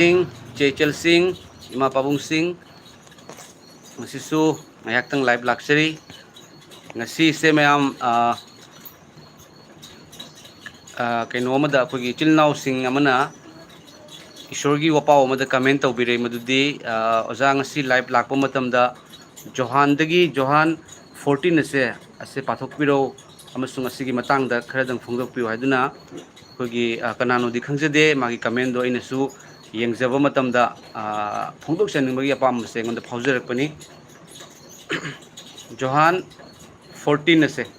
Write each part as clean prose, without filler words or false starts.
Sing, Chechel Sing, Ima Pabung Sing, ngasisu ngayaktang live luxury. Ngasi se mayam kaino amada akogi chilnaw sing amana Ishorgi wapaw amada comment tawbire madudi oza ngasi live lakpa matamda Johan 14 ase pathokpiro amasung asigi matangda kharadang phongdokpiyo haiduna akogi kanano di khangjade magi comment do inasu yengzaba matamda phongdok chaningbagi apam se ngonda phawjarakpani Johan 14 ase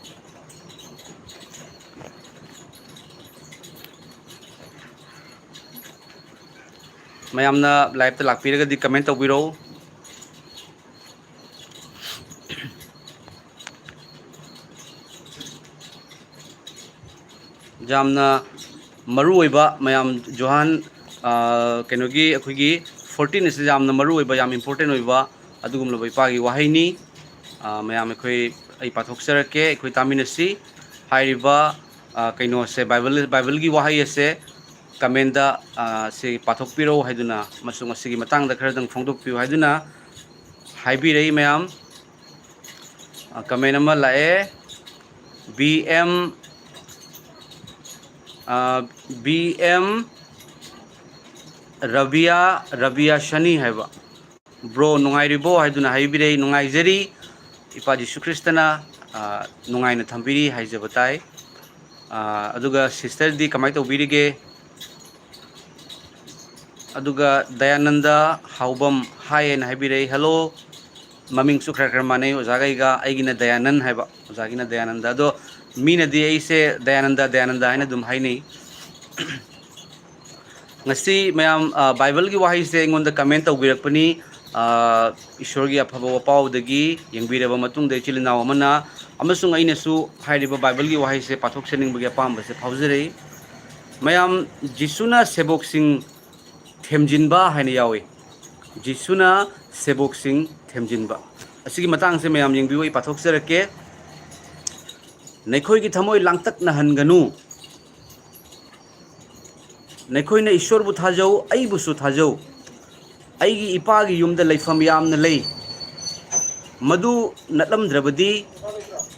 mayamna live ta lakpiraga di comment tawbiro jamna maru oiba mayam Johan kenogi akogi 14 ase jamna maru oiba yam important oiba adugum lobai pagi wahaini mayam akhoi ai pathokserake akhoi taminasi hairiba kaino se bible gi wahai ase kamenda se pathokpiro haiduna masung asigi matangda kharadang phongdokpiyo haiduna haibirei mayam comment ama lae BM Rabia Shani haiba bro nungairibo haiduna haibirei nungaijeri ipa Jesu Kristana nungaina thambiri haijabatai aduga sister di kamai tawbirige aduga Dayananda Haubam hi and haibirei hello maming su khara manai ojagaiga aigina Dayanand haiba ojagina Dayananda do mina di aise Dayananda haina dum haini ngasi mayam bible gi wahi se ngonda comment tawbirakpani ishor gi afaba wapaw dagi yengbiraba matung de chilinaw amana amasung aina su hairiba bible gi wahi se pathok sening bagi apam se phawjere mayam jisuna sebok sing themjinba haina yawi jisuna sebok sing themjinba asigi matang se mayam yengbiwi pathok serake nekhoi gi thamoi langtak na hanganu nekhoi na ishor bu thajau ai bu su thajau ai gi ipa gi yumda leifam yamna lei madu natlamdrabadi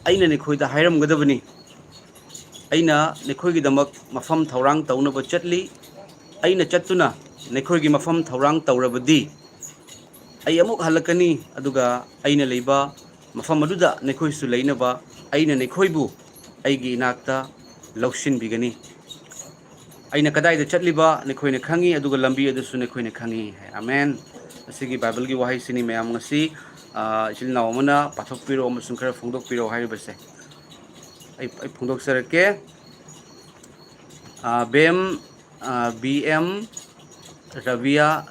aina nekhoi da hairam gadabani aina nekhoi gi damak mafam thorang taunaba chatli aina chattuna nekhoi gi mafam thorang taurabadi ai amuk halakani aduga aina leiba mafam aduda nekhoi su leinaba aina nekhoi bu aigi inakta lawshin bigani aina kadai da chatliba nekhoi ne khangi aduga lambi adusu nekhoi ne khangi amen asigi bible gi wahai sini mayam ngasi chilnaw amana pathokpiro amasung khara phongdokpiro hairibase ai phongdok sarake BM Rabia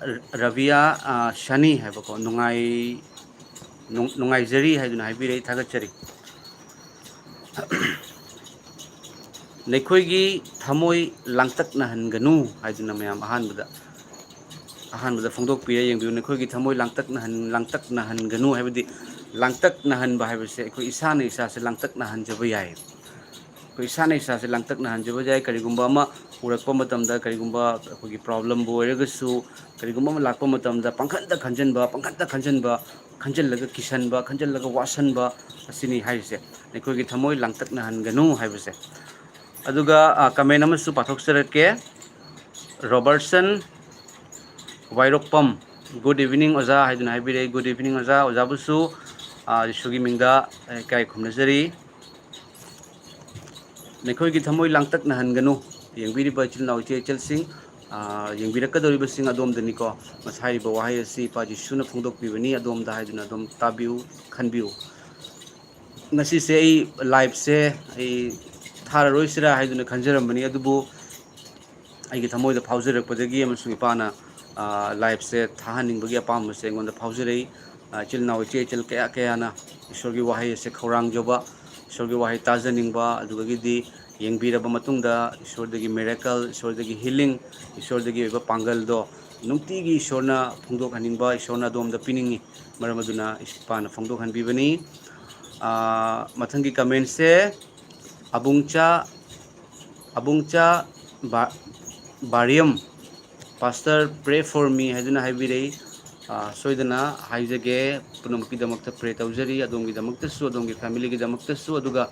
Shani haibako nungai jeri haiduna haibirei thagachari nekhoi gi thamoi langtak na hanganu haiduna mayam ahanbada phongdokpire yengbiu nekhoi gi thamoi langtak na hanganu haibadi langtak na hanba haibase ekhoi isana isa se langtak na hanjaba yai ko isana isa se langtak na hanjaba jai karigumba ama urakpa matamda karigumba akhoi gi problem bo eragasu karigumba ma lakpa matamda pangkhanta khanjanba khanjallaga kisanba khanjallaga wasanba asini haise nekhoi gi thamoi langtak na hanganu haibase aduga comment amasu pathokserake Robertson Wairokpam good evening oza haiduna haibire good evening oza busu Jesugi mingda kai khumnajari nekhoi gi thamoi langtak na hanganu yengbiriba chilnaw Chechel Sing yengbirakadoриba sing adomdani ko mashairiba wahai asi pa Jesuna phongdokpibani adomda haiduna adom tabiu khanbiu ngasi se ai live se ai thararoi sira haiduna khanjarambani adubu aigi thamoi da phawjarakpadagi amasung ipana live se thahaningbagi apam se ngonda phawjarei chilnaw Chechel kaya na ishorgi wahai se khorang joba ishorgi wahai tajaningba adugagi di yengbiraba matungda ishordagi miracle ishordagi healing ishordagi oiba pangal do nungtigi ishorna phongdok haningba ishorna domda piningi maramaduna ipana phongdok hanbibani mathangi comment se abungcha Bariam pastor pray for me haiduna haibirei soidana haijage punamki damakta pray tawjari adongi damakta su adongi family gi damakta su aduga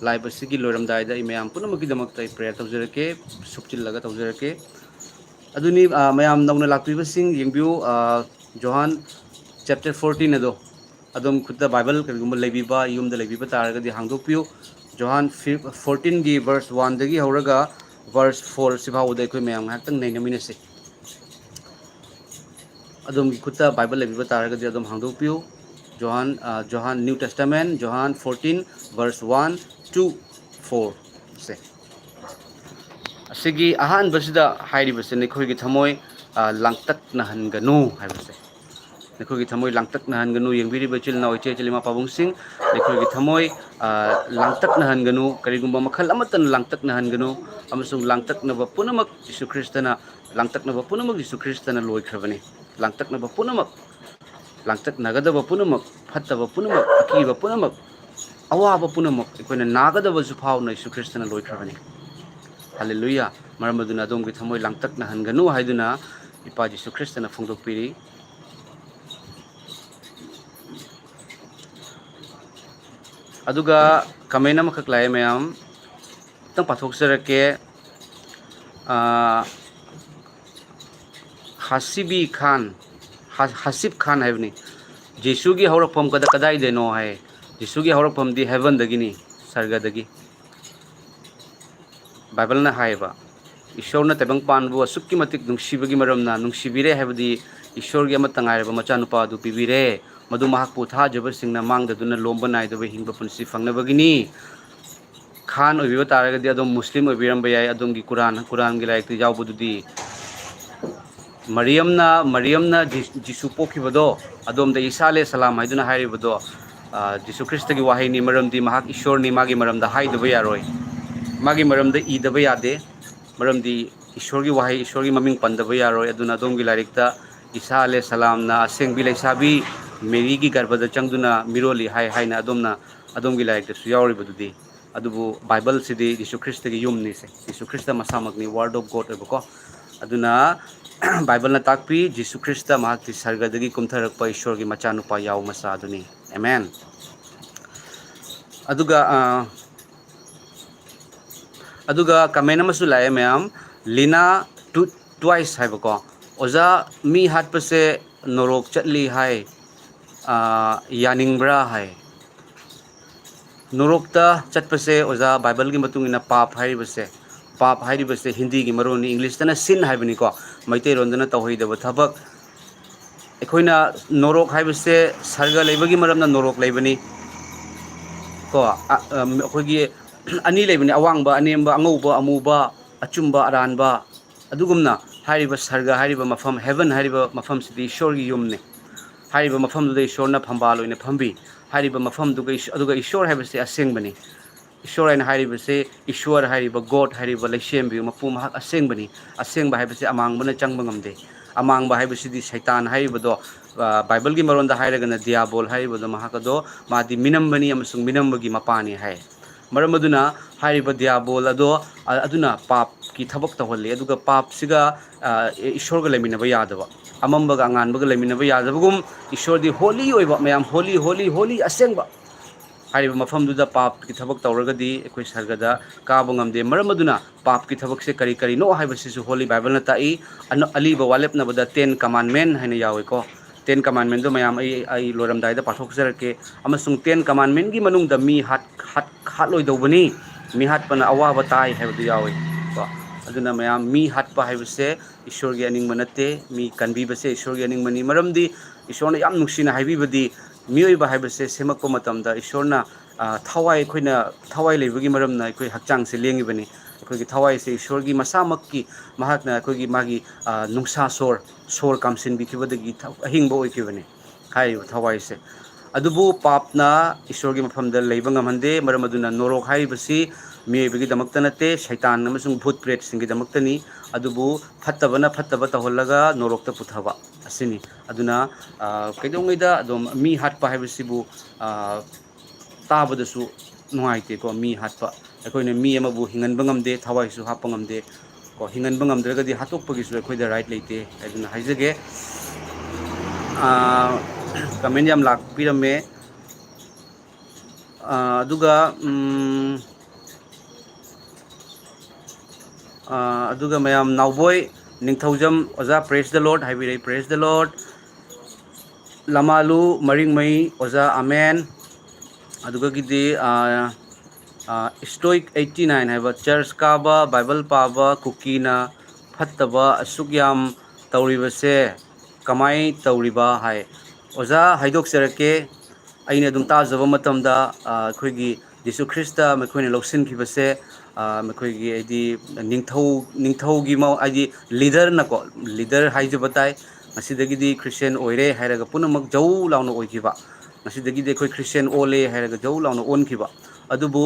live asigi loram daida imam punamki damakta pray tawjarake supchil laga tawjarake aduni mayam nauna lakpiba sing yengbiu Johan chapter 14 ado adom khutta bible kagumba leibiba yumda leibiba taragadi hangdokpiu Johan 14 gi verse 1 dagi horaga verse 4 sibhaw dai khoi mayam ngaktang nei naminase adom gi khutta bible leibiba taragadi adom hangdokpiu Johan New Testament Johan 14 verse 1 to 4 se asigi ahan basida hairi basene khoi gi thamoi langtak na hanganu haibase nekhoi gi thamoi langtak na hanganu yengbiri bachil na oiche chelima pabung sing nekhoi gi thamoi langtak na hanganu karigumba makhal amatan langtak na hanganu amasung langtak na ba punamak Jesu Kristana langtak na ba punamak Jesu Kristana loikhrabani langtak na ba punamak langtak nagada ba punamak phatta ba punamak aki ba punamak awa ba punamak ikoina nagada ba juphau na Jesu Kristana loikhrabani hallelujah maramaduna adom gi thamoi langtak na hanganu haiduna ipa Jesu Kristana phongdokpiri aduga kamena makhak lai mayam tang pathok sarake hasib khan haibni Jesu gi hawrakpham kada kadai deno hai Jesu gi hawrakpham di heaven dagini sarga dagi Bible na haiba Ishor na tabang panbu asukki matik nungsibagi maramna nungsibire haibdi Ishor gi amatangai ba macha nupa du pibire madu mahak putha jaba singna mangda duna lomba nai da hingba punsi fangna bagini khan obiba taragadi adom muslim obiram bayai adom gi Quran gi laik ti jawbu dudi Mariamna Jisu pokibado adom da Isa alayhi salam haiduna hairibado Jisu Krista gi wahai ni maramdi mahak Ishor ni magi maramda haidaba yaroi magi maramda idaba yade maramdi Ishor gi wahai Ishor gi maming pandaba yaroi aduna adom gi larikta Isa alayhi salam na asengbi laisabi Mary gi garbada changduna miroli hai na adom gi laik su yauri badudi adubu Bible sidi Jesu Krista gi yumni se Jesu Krista masamakni word of God ebako aduna Bible na takpi Jesu Krista mahakti sargadagi kumtharakpa Ishor gi macha nupa yaw masa aduni amen aduga kamena masu lae mayam Lina twice haibako oza mi hatpase norok chatli hai yaningbra hai norokta chatpase oza Bible gi matungina pap hairibase Hindi gi maroni English tana sin haibani ko maitei rondana tawhidaba thabak ekhoina norok haibase sarga leibagi maramna norok leibani ko akhoigi ani leibani awangba anemba angouba amuba achumba aranba adugumna hairiba sarga hairiba mafam heaven hairiba mafam sidi Ishor gi yumne hairiba mafam du Ishorna phambal oina phambi hairiba mafam du aduga Ishor haibase asengbani Ishor aina hairibase Ishwar hairiba God hairiba laisembi mapu mahak asengbani asengba haibase amangbana changba ngamde amangba haibasidi Satan hairibado Bible gi maronda hairagana diabol hairibado mahakado madi minambani amasung minambagi mapani hai maramaduna hairiba diabol aduna pap ki thabak tawhalli aduga pap siga Ishor ga leminaba yadaba amambaga anganbaga leminaba yadabagum Ishor di holy oiba mayam holy asengba hairiba mafamduda pap ki thabak tawragadi ekoi sargada kaba ngamde maramaduna pap ki thabak se kari no haibasisu holy Bible na tai aliba walep na bada 10 commandment haina yawe ko 10 commandment do mayam ai loram dai da pathok sarake amasung 10 commandment gi manung da mi hat loi dobani mi hat pana awa batai haibdu yawe ko aduna mayam mi hat pa haibase Ishor gi aning manate mi kanbi base Ishor gi aning mani maramdi Ishorna yam nuksina haibibadi mioi ba haibase semakpa matamda Ishorna thawai khoina thawai leibagi maramna khoi hakchang se lengi bani khoi gi thawai se Ishor gi masamakki mahakna khoi gi magi nungsa sor kamsin bi kibadagi ahingba oi kibani hai thawai se adubu papna Ishor gi mafamda leiba ngamhande maramaduna norok haibasi mioi damakta nate Satan amasung bhut pret singi damaktani adubu phattabana tahollaga norokta puthaba asini aduna kaidongaida adom mi hatpa haibasibu tabadasu nuaite ko mi hatpa akoina mi amabu hingan bangamde thawai su hapangamde ꯀꯣ ꯍꯤꯡꯍꯟꯕ ꯉꯝꯗ꯭ꯔꯒꯗꯤ ꯍꯥꯠꯇꯣꯛꯄꯒꯤꯁꯨ ꯑꯩꯈꯣꯏꯗ right ꯂꯩꯇꯦ ꯍꯥꯏꯗꯨꯅ ꯍꯥꯏꯖꯒꯦ ꯀꯃꯦꯟ ꯌꯥꯝ ꯂꯥꯛꯄꯤꯔꯝꯃꯦ ꯑꯗꯨꯒ ꯑꯗꯨꯒ ꯃꯌꯥꯝ ꯅꯥꯎꯕꯣꯏ ꯅꯤꯡꯊꯧꯖꯝ ꯑꯣꯖꯥ ꯄ꯭ꯔꯦꯁ ꯗ ꯂꯣꯔꯠ ꯍꯥꯏꯕꯤꯔꯛꯏ ꯄ꯭ꯔꯦꯁ ꯗ ꯂꯣꯔꯠ ꯂꯃꯥꯂꯨ ꯃꯔꯤꯡꯃꯩ ꯑꯣꯖꯥ ꯑꯃꯦꯟ ꯑꯗꯨꯒꯒꯤꯗꯤ ꯏꯁꯇꯣꯏꯛ 89 ꯍꯥꯏꯕ ꯆꯔꯆ ꯀꯥꯕ ꯕꯥꯏꯕꯜ ꯄꯥꯕ ꯀꯨꯀꯤꯅ ꯐꯠꯇꯕ ꯑꯁꯨꯛ ꯌꯥꯝ ꯇꯧꯔꯤꯕꯁꯦ ꯀꯃꯥꯏ ꯇꯧꯔꯤꯕ ꯍꯥꯏ ꯑꯣꯖꯥ ꯍꯥꯏꯗꯣꯛꯆꯔꯛꯀꯦ ꯑꯩꯅ ꯑꯗꯨꯝ ꯇꯥꯖꯕ ꯃꯇꯝꯗ ꯑꯩꯈꯣꯏꯒꯤ ꯖꯤꯁꯨ ꯈ꯭ꯔꯤꯁꯇ ꯃꯈꯣꯏꯅ ꯂꯧꯁꯤꯟꯈꯤꯕꯁꯦ ꯃꯈꯣꯏꯒꯤ ꯍꯥꯏꯗꯤ ꯅꯤꯡꯊꯧꯒꯤ ꯍꯥꯏꯗꯤ ꯂꯤꯗꯔꯅꯀꯣ ꯂꯤꯗꯔ ꯍꯥꯏꯖꯕ ꯇꯥꯏ ꯉꯁꯤꯗꯒꯤꯗꯤ ꯈ꯭ꯔꯤꯁꯇꯦꯟ ꯑꯣꯏꯔꯦ ꯍꯥꯏꯔꯒ ꯄꯨꯝꯅꯃꯛ ꯖꯧ ꯂꯥꯎꯅ ꯑꯣꯏꯈꯤꯕ ꯉꯁꯤꯗꯒꯤꯗꯤ ꯑꯩꯈꯣꯏ ꯈ꯭ꯔꯤꯁꯇꯦꯟ ꯑꯣꯜꯂꯦ ꯍꯥꯏꯔꯒ ꯖꯧ ꯂꯥꯎꯅ ꯑꯣꯟꯈꯤꯕ ꯑꯗꯨꯕꯨ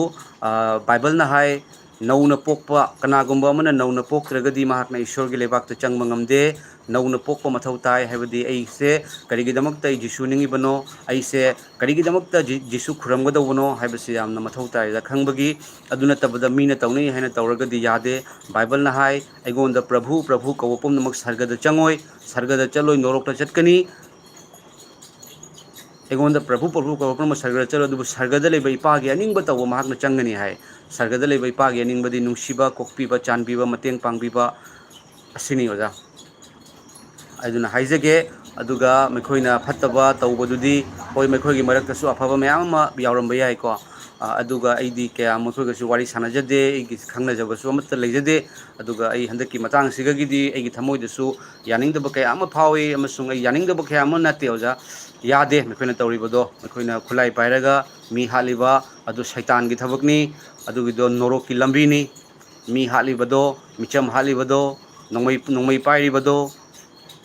ꯕꯥꯏꯕꯜꯅ ꯍꯥꯏ ꯅꯧꯅ ꯄꯣꯛꯄ ꯀꯅꯥꯒꯨꯝꯕ ꯑꯃꯅ ꯅꯧꯅ ꯄꯣꯛꯇ꯭ꯔꯒꯗꯤ ꯃꯍꯥꯛꯅ ꯏꯁꯣꯔꯒꯤ ꯂꯩꯕꯥꯛꯇ ꯆꯪꯕ ꯉꯝꯗꯦ ꯅꯧꯅ ꯄꯣꯛꯄ ꯃꯊꯧ ꯇꯥꯏ ꯍꯥꯏꯕꯗꯤ ꯑꯩꯁꯦ ꯀꯔꯤꯒꯤꯗꯃꯛꯇ ꯑꯩ ꯖꯤꯁꯨ ꯅꯤꯡꯉꯤꯕꯅꯣ ꯑꯩꯁꯦ ꯀꯔꯤꯒꯤꯗꯃꯛꯇ ꯖꯤꯁꯨ ꯈꯨꯔꯝꯒꯗꯧꯕꯅꯣ ꯍꯥꯏꯕꯁꯤ ꯌꯥꯝꯅ ꯃꯊꯧ ꯇꯥꯏꯗ ꯈꯪꯕꯒꯤ ꯑꯗꯨ ꯅꯠꯇꯕꯗ ꯃꯤꯅ ꯇꯧꯅꯩ ꯍꯥꯏꯅ ꯇꯧꯔꯒꯗꯤ ꯌꯥꯗꯦ ꯕꯥꯏꯕꯜꯅ ꯍꯥꯏ ꯑꯩꯉꯣꯟꯗ ꯄ꯭ꯔꯚꯨ ꯄ꯭ꯔꯚꯨ ꯀꯧꯕ ꯄꯨꯝꯅꯃꯛ ꯁꯔꯒꯗ ꯆꯪꯉꯣꯏ ꯁꯔꯒꯗ ꯆꯠꯂꯣꯏ ꯅꯣꯔꯣꯛꯇ ꯆꯠꯀꯅꯤ ꯑꯩꯉꯣꯟꯗ ꯄ꯭ꯔꯚꯨ ꯄ꯭ꯔꯚꯨ ꯀꯧꯕ ꯄꯨꯝꯅꯃꯛ ꯁꯔꯒꯗ ꯆꯠꯂꯣꯏ ꯑꯗꯨꯕꯨ ꯁꯔꯒꯗ ꯂꯩꯕ ꯏꯄꯥꯒꯤ ꯑꯅꯤꯡꯕ ꯇꯧꯕ ꯃꯍꯥꯛꯅ ꯆꯪꯒꯅꯤ ꯍꯥꯏ ꯁꯔꯒꯗ ꯂꯩꯕ ꯏꯄꯥꯒꯤ ꯑꯅꯤꯡꯕꯗꯤ ꯅꯨꯡꯁꯤꯕ ꯀꯣꯛꯄꯤꯕ ꯆꯥꯟꯕꯤꯕ ꯃꯇꯦꯡ ꯄꯥꯡꯕꯤꯕ ꯑꯁꯤꯅꯤ ꯑꯣꯖꯥ ꯑꯗꯨꯅ ꯍꯥꯏꯖꯒꯦ ꯑꯗꯨꯒ ꯃꯈꯣꯏꯅ ꯐꯠꯇꯕ ꯇꯧꯕꯗꯨꯗꯤ ꯍꯣꯏ ꯃꯈꯣꯏꯒꯤ ꯃꯔꯛꯇꯁꯨ ꯑꯐꯕ ꯃꯌꯥꯝ ꯑꯃ ꯌꯥꯎꯔꯝꯕ ꯌꯥꯏꯀꯣ ꯑꯗꯨꯒ ꯑꯩꯗꯤ ꯀꯌꯥ ꯃꯈꯣꯏꯒꯁꯨ ꯋꯥꯔꯤ ꯁꯥꯟꯅꯖꯗꯦ ꯑꯩꯒꯤ ꯈꯪꯅꯖꯕꯁꯨ ꯑꯃꯠꯇ ꯂꯩꯖꯗꯦ ꯑꯗꯨꯒ ꯑꯩ ꯍꯟꯗꯛꯀꯤ ꯃꯇꯥꯡꯁꯤꯒꯗꯤ ꯑꯩꯒꯤ ꯊꯃꯣꯏꯗꯁꯨ ꯌꯥꯅꯤꯡꯗꯕ ꯀꯌꯥ ꯑꯃ ꯐꯥꯎꯏ ꯑꯃꯁꯨꯡ ꯑꯩ ꯌꯥꯅꯤꯡꯗꯕ ꯀꯌꯥ ꯑꯃ ꯅꯠꯇꯦ ꯑꯣꯖꯥ ꯌꯥꯗꯦ ꯃꯈꯣꯏꯅ ꯇꯧꯔꯤꯕꯗꯣ ꯃꯈꯣꯏꯅ ꯈꯨꯠꯂꯥꯏ ꯄꯥꯏꯔꯒ ꯃꯤ ꯍꯥꯠꯂꯤꯕ ꯑꯗꯨ ꯁꯩꯇꯥꯟꯒꯤ ꯊꯕꯛꯅꯤ ꯑꯗꯨꯒꯤꯗꯣ ꯅꯣꯔꯣꯛꯀꯤ ꯂꯝꯕꯤꯅꯤ ꯃꯤ ꯍꯥꯠꯂꯤꯕꯗꯣ ꯃꯤꯆꯝ ꯍꯥꯠꯂꯤꯕꯗꯣ ꯅꯣꯡꯃꯩ ꯄꯥꯏꯔꯤꯕꯗꯣ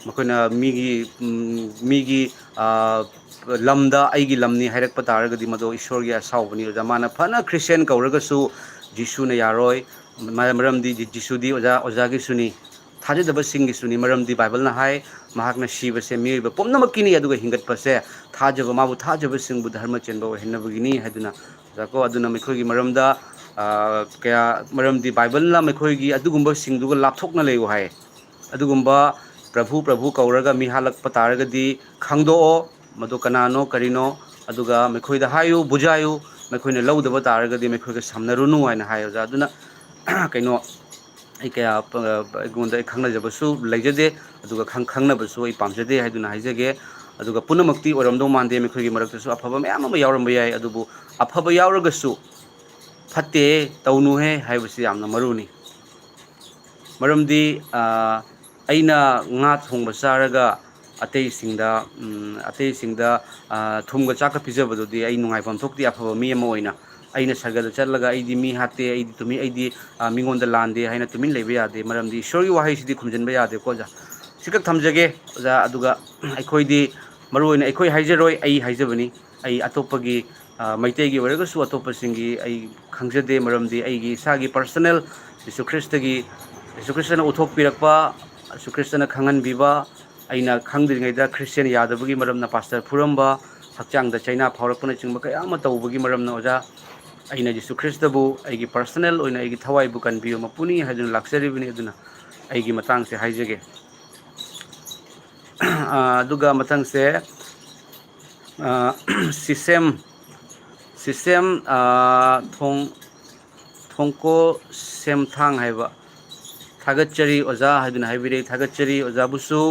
ꯃꯈꯣꯏꯅ ꯃꯤꯒꯤ ꯂꯝꯗ ꯑꯩꯒꯤ ꯂꯝꯅꯤ ꯍꯥꯏꯔꯛꯄ ꯇꯥꯔꯒꯗꯤ ꯃꯗꯣ ꯏꯁꯣꯔꯒꯤ ꯑꯁꯥꯎꯕꯅꯤ ꯑꯣꯖꯥ ꯃꯥꯅ ꯐꯅ ꯈ꯭ꯔꯤꯁꯇꯦꯟ ꯀꯧꯔꯒꯁꯨ ꯖꯤꯁꯨꯅ ꯌꯥꯔꯣꯏ ꯃꯔꯝꯗꯤ ꯖꯤꯁꯨꯗꯤ ꯑꯣꯖꯥꯒꯤꯁꯨꯅꯤ ꯊꯥꯖꯗꯕꯁꯤꯡꯒꯤꯁꯨꯅꯤ ꯃꯔꯝꯗꯤ ꯕꯥꯏꯕꯜꯅ ꯍꯥꯏ ꯃꯍꯥꯛꯅ ꯁꯤꯕꯁꯦ ꯃꯤꯑꯣꯏꯕ ꯄꯨꯝꯅꯃꯛꯀꯤꯅꯤ ꯑꯗꯨꯒ ꯍꯤꯡꯒꯠꯄꯁꯦ ꯃꯥꯕꯨ ꯊꯥꯖꯕꯁꯤꯡꯕꯨ ꯙꯔꯃ ꯆꯦꯟꯕ ꯑꯣꯏꯍꯟꯅꯕꯒꯤꯅꯤ ꯍꯥꯏꯗꯨꯅ ꯑꯣꯖꯥꯀꯣ ꯑꯗꯨꯅ ꯃꯈꯣꯏꯒꯤ ꯃꯔꯝꯗ ꯃꯔꯝꯗꯤ ꯕꯥꯏꯕꯜꯅ ꯃꯈꯣꯏꯒꯤ ꯑꯗꯨꯒꯨꯝꯕꯁꯤꯡꯗꯨꯒ ꯂꯥꯞꯊꯣꯛꯅ ꯂꯩꯌꯨ ꯍꯥꯏ ꯑꯗꯨꯒꯨꯝꯕ ꯄ꯭ꯔꯚꯨ ꯄ꯭ꯔꯚꯨ ꯀꯧꯔꯒ ꯃꯤ ꯍꯥꯠꯂꯛꯄ ꯇꯥꯔꯒꯗꯤ ꯈꯪꯗꯣꯛꯑꯣ ꯃꯗꯨ ꯀꯅꯥꯅꯣ ꯀꯔꯤꯅꯣ ꯑꯗꯨꯒ ꯃꯈꯣꯏꯗ ꯍꯥꯏꯌꯨ ꯕꯨꯖꯥꯌꯨ ꯃꯈꯣꯏꯅ ꯂꯧꯗꯕ ꯇꯥꯔꯒꯗꯤ ꯃꯈꯣꯏꯒ ꯁꯝꯅꯔꯨꯅꯨ ꯍꯥꯏꯅ ꯍꯥꯏ ꯑꯣꯖꯥ ꯑꯗꯨꯅ ꯀꯩꯅꯣ ꯑꯩ ꯀꯌꯥ ꯑꯩꯉꯣꯟꯗ ꯑꯩ ꯈꯪꯅꯖꯕꯁꯨ ꯂꯩꯖꯗꯦ ꯑꯗꯨꯒ ꯈꯪꯅꯕꯁꯨ ꯑꯩ ꯄꯥꯝꯖꯗꯦ ꯍꯥꯏꯗꯨꯅ ꯍꯥꯏꯖꯒꯦ ꯑꯗꯨꯒ ꯄꯨꯝꯅꯃꯛꯇꯤ ꯑꯣꯏꯔꯝꯗꯧ ꯃꯥꯟꯗꯦ ꯃꯈꯣꯏꯒꯤ ꯃꯔꯛꯇꯁꯨ ꯑꯐꯕ ꯃꯌꯥꯝ ꯑꯃ ꯌꯥꯎꯔꯝꯕ ꯌꯥꯏ ꯑꯗꯨꯕꯨ ꯑꯐꯕ ꯌꯥꯎꯔꯒꯁꯨ ꯐꯠꯇꯦ ꯇꯧꯅꯨꯍꯦ ꯍꯥꯏꯕꯁꯤ ꯌꯥꯝꯅ ꯃꯔꯨꯅꯤ ꯃꯔꯝꯗꯤ ꯑꯩꯅ ꯉꯥ ꯊꯣꯡꯕ ꯆꯥꯔꯒ ꯑꯇꯩꯁꯤꯡꯗ ꯊꯨꯝꯒ ꯆꯥꯛꯀ ꯄꯤꯖꯕꯗꯨꯗꯤ ꯑꯩ ꯅꯨꯡꯉꯥꯏꯐꯝ ꯊꯣꯛꯇꯦ ꯑꯐꯕ ꯃꯤ ꯑꯃ ꯑꯣꯏꯅ ꯑꯩꯅ ꯁꯔꯒꯗ ꯆꯠꯂꯒ ꯑꯩꯗꯤ ꯃꯤ ꯍꯥꯠꯇꯦ ꯑꯩꯗꯤ ꯃꯤꯉꯣꯟꯗ ꯂꯥꯟꯗꯦ ꯍꯥꯏꯅ ꯇꯨꯃꯤꯟ ꯂꯩꯕ ꯌꯥꯗꯦ ꯃꯔꯝꯗꯤ ꯏꯁꯣꯔꯒꯤ ꯋꯥꯍꯩꯁꯤꯗꯤ ꯈꯨꯝꯖꯤꯟꯕ ꯌꯥꯗꯦꯀꯣ ꯑꯣꯖꯥ ꯁꯤꯈꯛ ꯊꯝꯖꯒꯦ ꯑꯣꯖꯥ ꯑꯗꯨꯒ ꯑꯩꯈꯣꯏꯗꯤ ꯃꯔꯨꯑꯣꯏꯅ ꯑꯩꯈꯣꯏ ꯍꯥꯏꯖꯔꯣꯏ ꯑꯩ ꯍꯥꯏꯖꯕꯅꯤ ꯑꯩ ꯑꯇꯣꯞꯄꯒꯤ ꯃꯩꯇꯩꯒꯤ ꯑꯣꯏꯔꯒꯁꯨ ꯑꯇꯣꯞꯄꯁꯤꯡꯒꯤ ꯑꯩ ꯈꯪꯖꯗꯦ ꯃꯔꯝꯗꯤ ꯑꯩꯒꯤ ꯏꯁꯥꯒꯤ ꯄꯔꯁꯣꯅꯦꯜ ꯌꯤꯁꯨ ꯈ꯭ꯔꯤꯁꯇꯅ ꯎꯠꯊꯣꯛꯄꯤꯔꯛꯄ ꯌꯤꯁꯨ ꯈ꯭ꯔꯤꯁꯇꯅ ꯈꯪꯍꯟꯕꯤꯕ ꯑꯩꯅ ꯈꯪꯗ꯭ꯔꯤꯉꯩꯗ ꯈ꯭ꯔꯤꯁꯇꯦꯟ ꯌꯥꯗꯕꯒꯤ ꯃꯔꯝꯅ ꯄꯥꯁꯇꯔ ꯐꯨꯔꯝꯕ ꯍꯛꯆꯥꯡꯗ ꯆꯩꯅꯥ ꯐꯥꯎꯔꯛꯄꯅꯆꯤꯡꯕ ꯀꯌా ꯑꯃ ꯇꯧꯕꯒꯤ ꯃꯔꯝꯅ ꯑꯣꯖꯥ ꯑꯩꯅ ꯌꯤꯁꯨ ꯈ꯭ꯔꯤꯁꯇꯕꯨ ꯑꯩꯒꯤ ꯄꯔꯁꯣꯅꯦꯜ ꯑꯣꯏꯅ ꯑꯩꯒꯤ ꯊꯋꯥꯏꯕꯨ ꯀꯟꯕꯤꯌꯨ ꯃꯄꯨꯅꯤ ꯍꯥꯏꯗꯨꯅ ꯂꯥꯛꯆꯔꯤꯕꯅꯤ ꯑꯗꯨꯅ ꯑꯩꯒꯤ ꯃꯇꯥꯡꯁꯦ ꯍꯥꯏꯖꯒꯦ ꯑꯗꯨꯒ ꯃꯊꯪꯁꯦ ꯁꯤꯁꯦꯝ ꯊꯣꯡꯀꯣ ꯁꯦꯝꯊꯥꯡ ꯍꯥꯏꯕ ꯊꯥꯒꯠꯆꯔꯤ ꯑꯣꯖꯥ ꯍꯥꯏꯗꯨꯅ ꯍꯥꯏꯕꯤꯔꯛꯏ ꯊꯥꯒꯠꯆꯔꯤ ꯑꯣꯖꯥꯕꯨꯁꯨ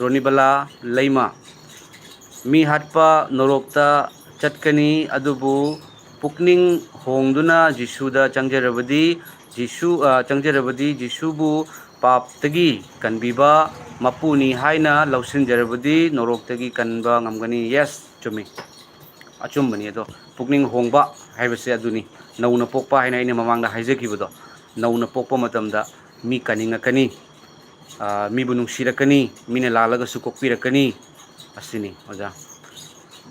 ꯔꯣꯅꯤꯕꯂꯥ ꯂꯩꯃ ꯃꯤ ꯍꯥꯠꯄ ꯅꯣꯔꯣꯛꯇ ꯆꯠꯀꯅꯤ ꯑꯗꯨꯕꯨ ꯄꯨꯛꯅꯤꯡ ꯍꯣꯡꯗꯨꯅ ꯖꯤꯁꯨꯗ ꯆꯪꯖꯔꯕꯗꯤ ꯖꯤꯁꯨꯕꯨ ꯄꯥꯞꯇꯒꯤ ꯀꯟꯕꯤꯕ ꯃꯄꯨꯅꯤ ꯍꯥꯏꯅ ꯂꯧꯁꯤꯟꯖꯔꯕꯗꯤ ꯅꯣꯔꯣꯛꯇꯒꯤ ꯀꯟꯕ ꯉꯝꯒꯅꯤ ꯌꯦꯁ ꯆꯨꯝꯃꯤ ꯑꯆꯨꯝꯕꯅꯤ ꯑꯗꯣ ꯄꯨꯛꯅꯤꯡ ꯍꯣꯡꯕ ꯍꯥꯏꯕꯁꯦ ꯑꯗꯨꯅꯤ ꯅꯧꯅ ꯄꯣꯛꯄ ꯍꯥꯏꯅ ꯑꯩꯅ ꯃꯃꯥꯡꯗ ꯍꯥꯏꯖꯈꯤꯕꯗꯣ ꯅꯧꯅ ꯄꯣꯛꯄ ꯃꯇꯝꯗ ꯃꯤ ꯀꯟꯅꯤꯡꯉꯛꯀꯅꯤ ꯃꯤꯕꯨ ꯅꯨꯡꯁꯤꯔꯛꯀꯅꯤ ꯃꯤꯅ ꯂꯥꯜꯂꯒꯁꯨ ꯀꯣꯛꯄꯤꯔꯛꯀꯅꯤ ꯑꯁꯤꯅꯤ ꯑꯣꯖꯥ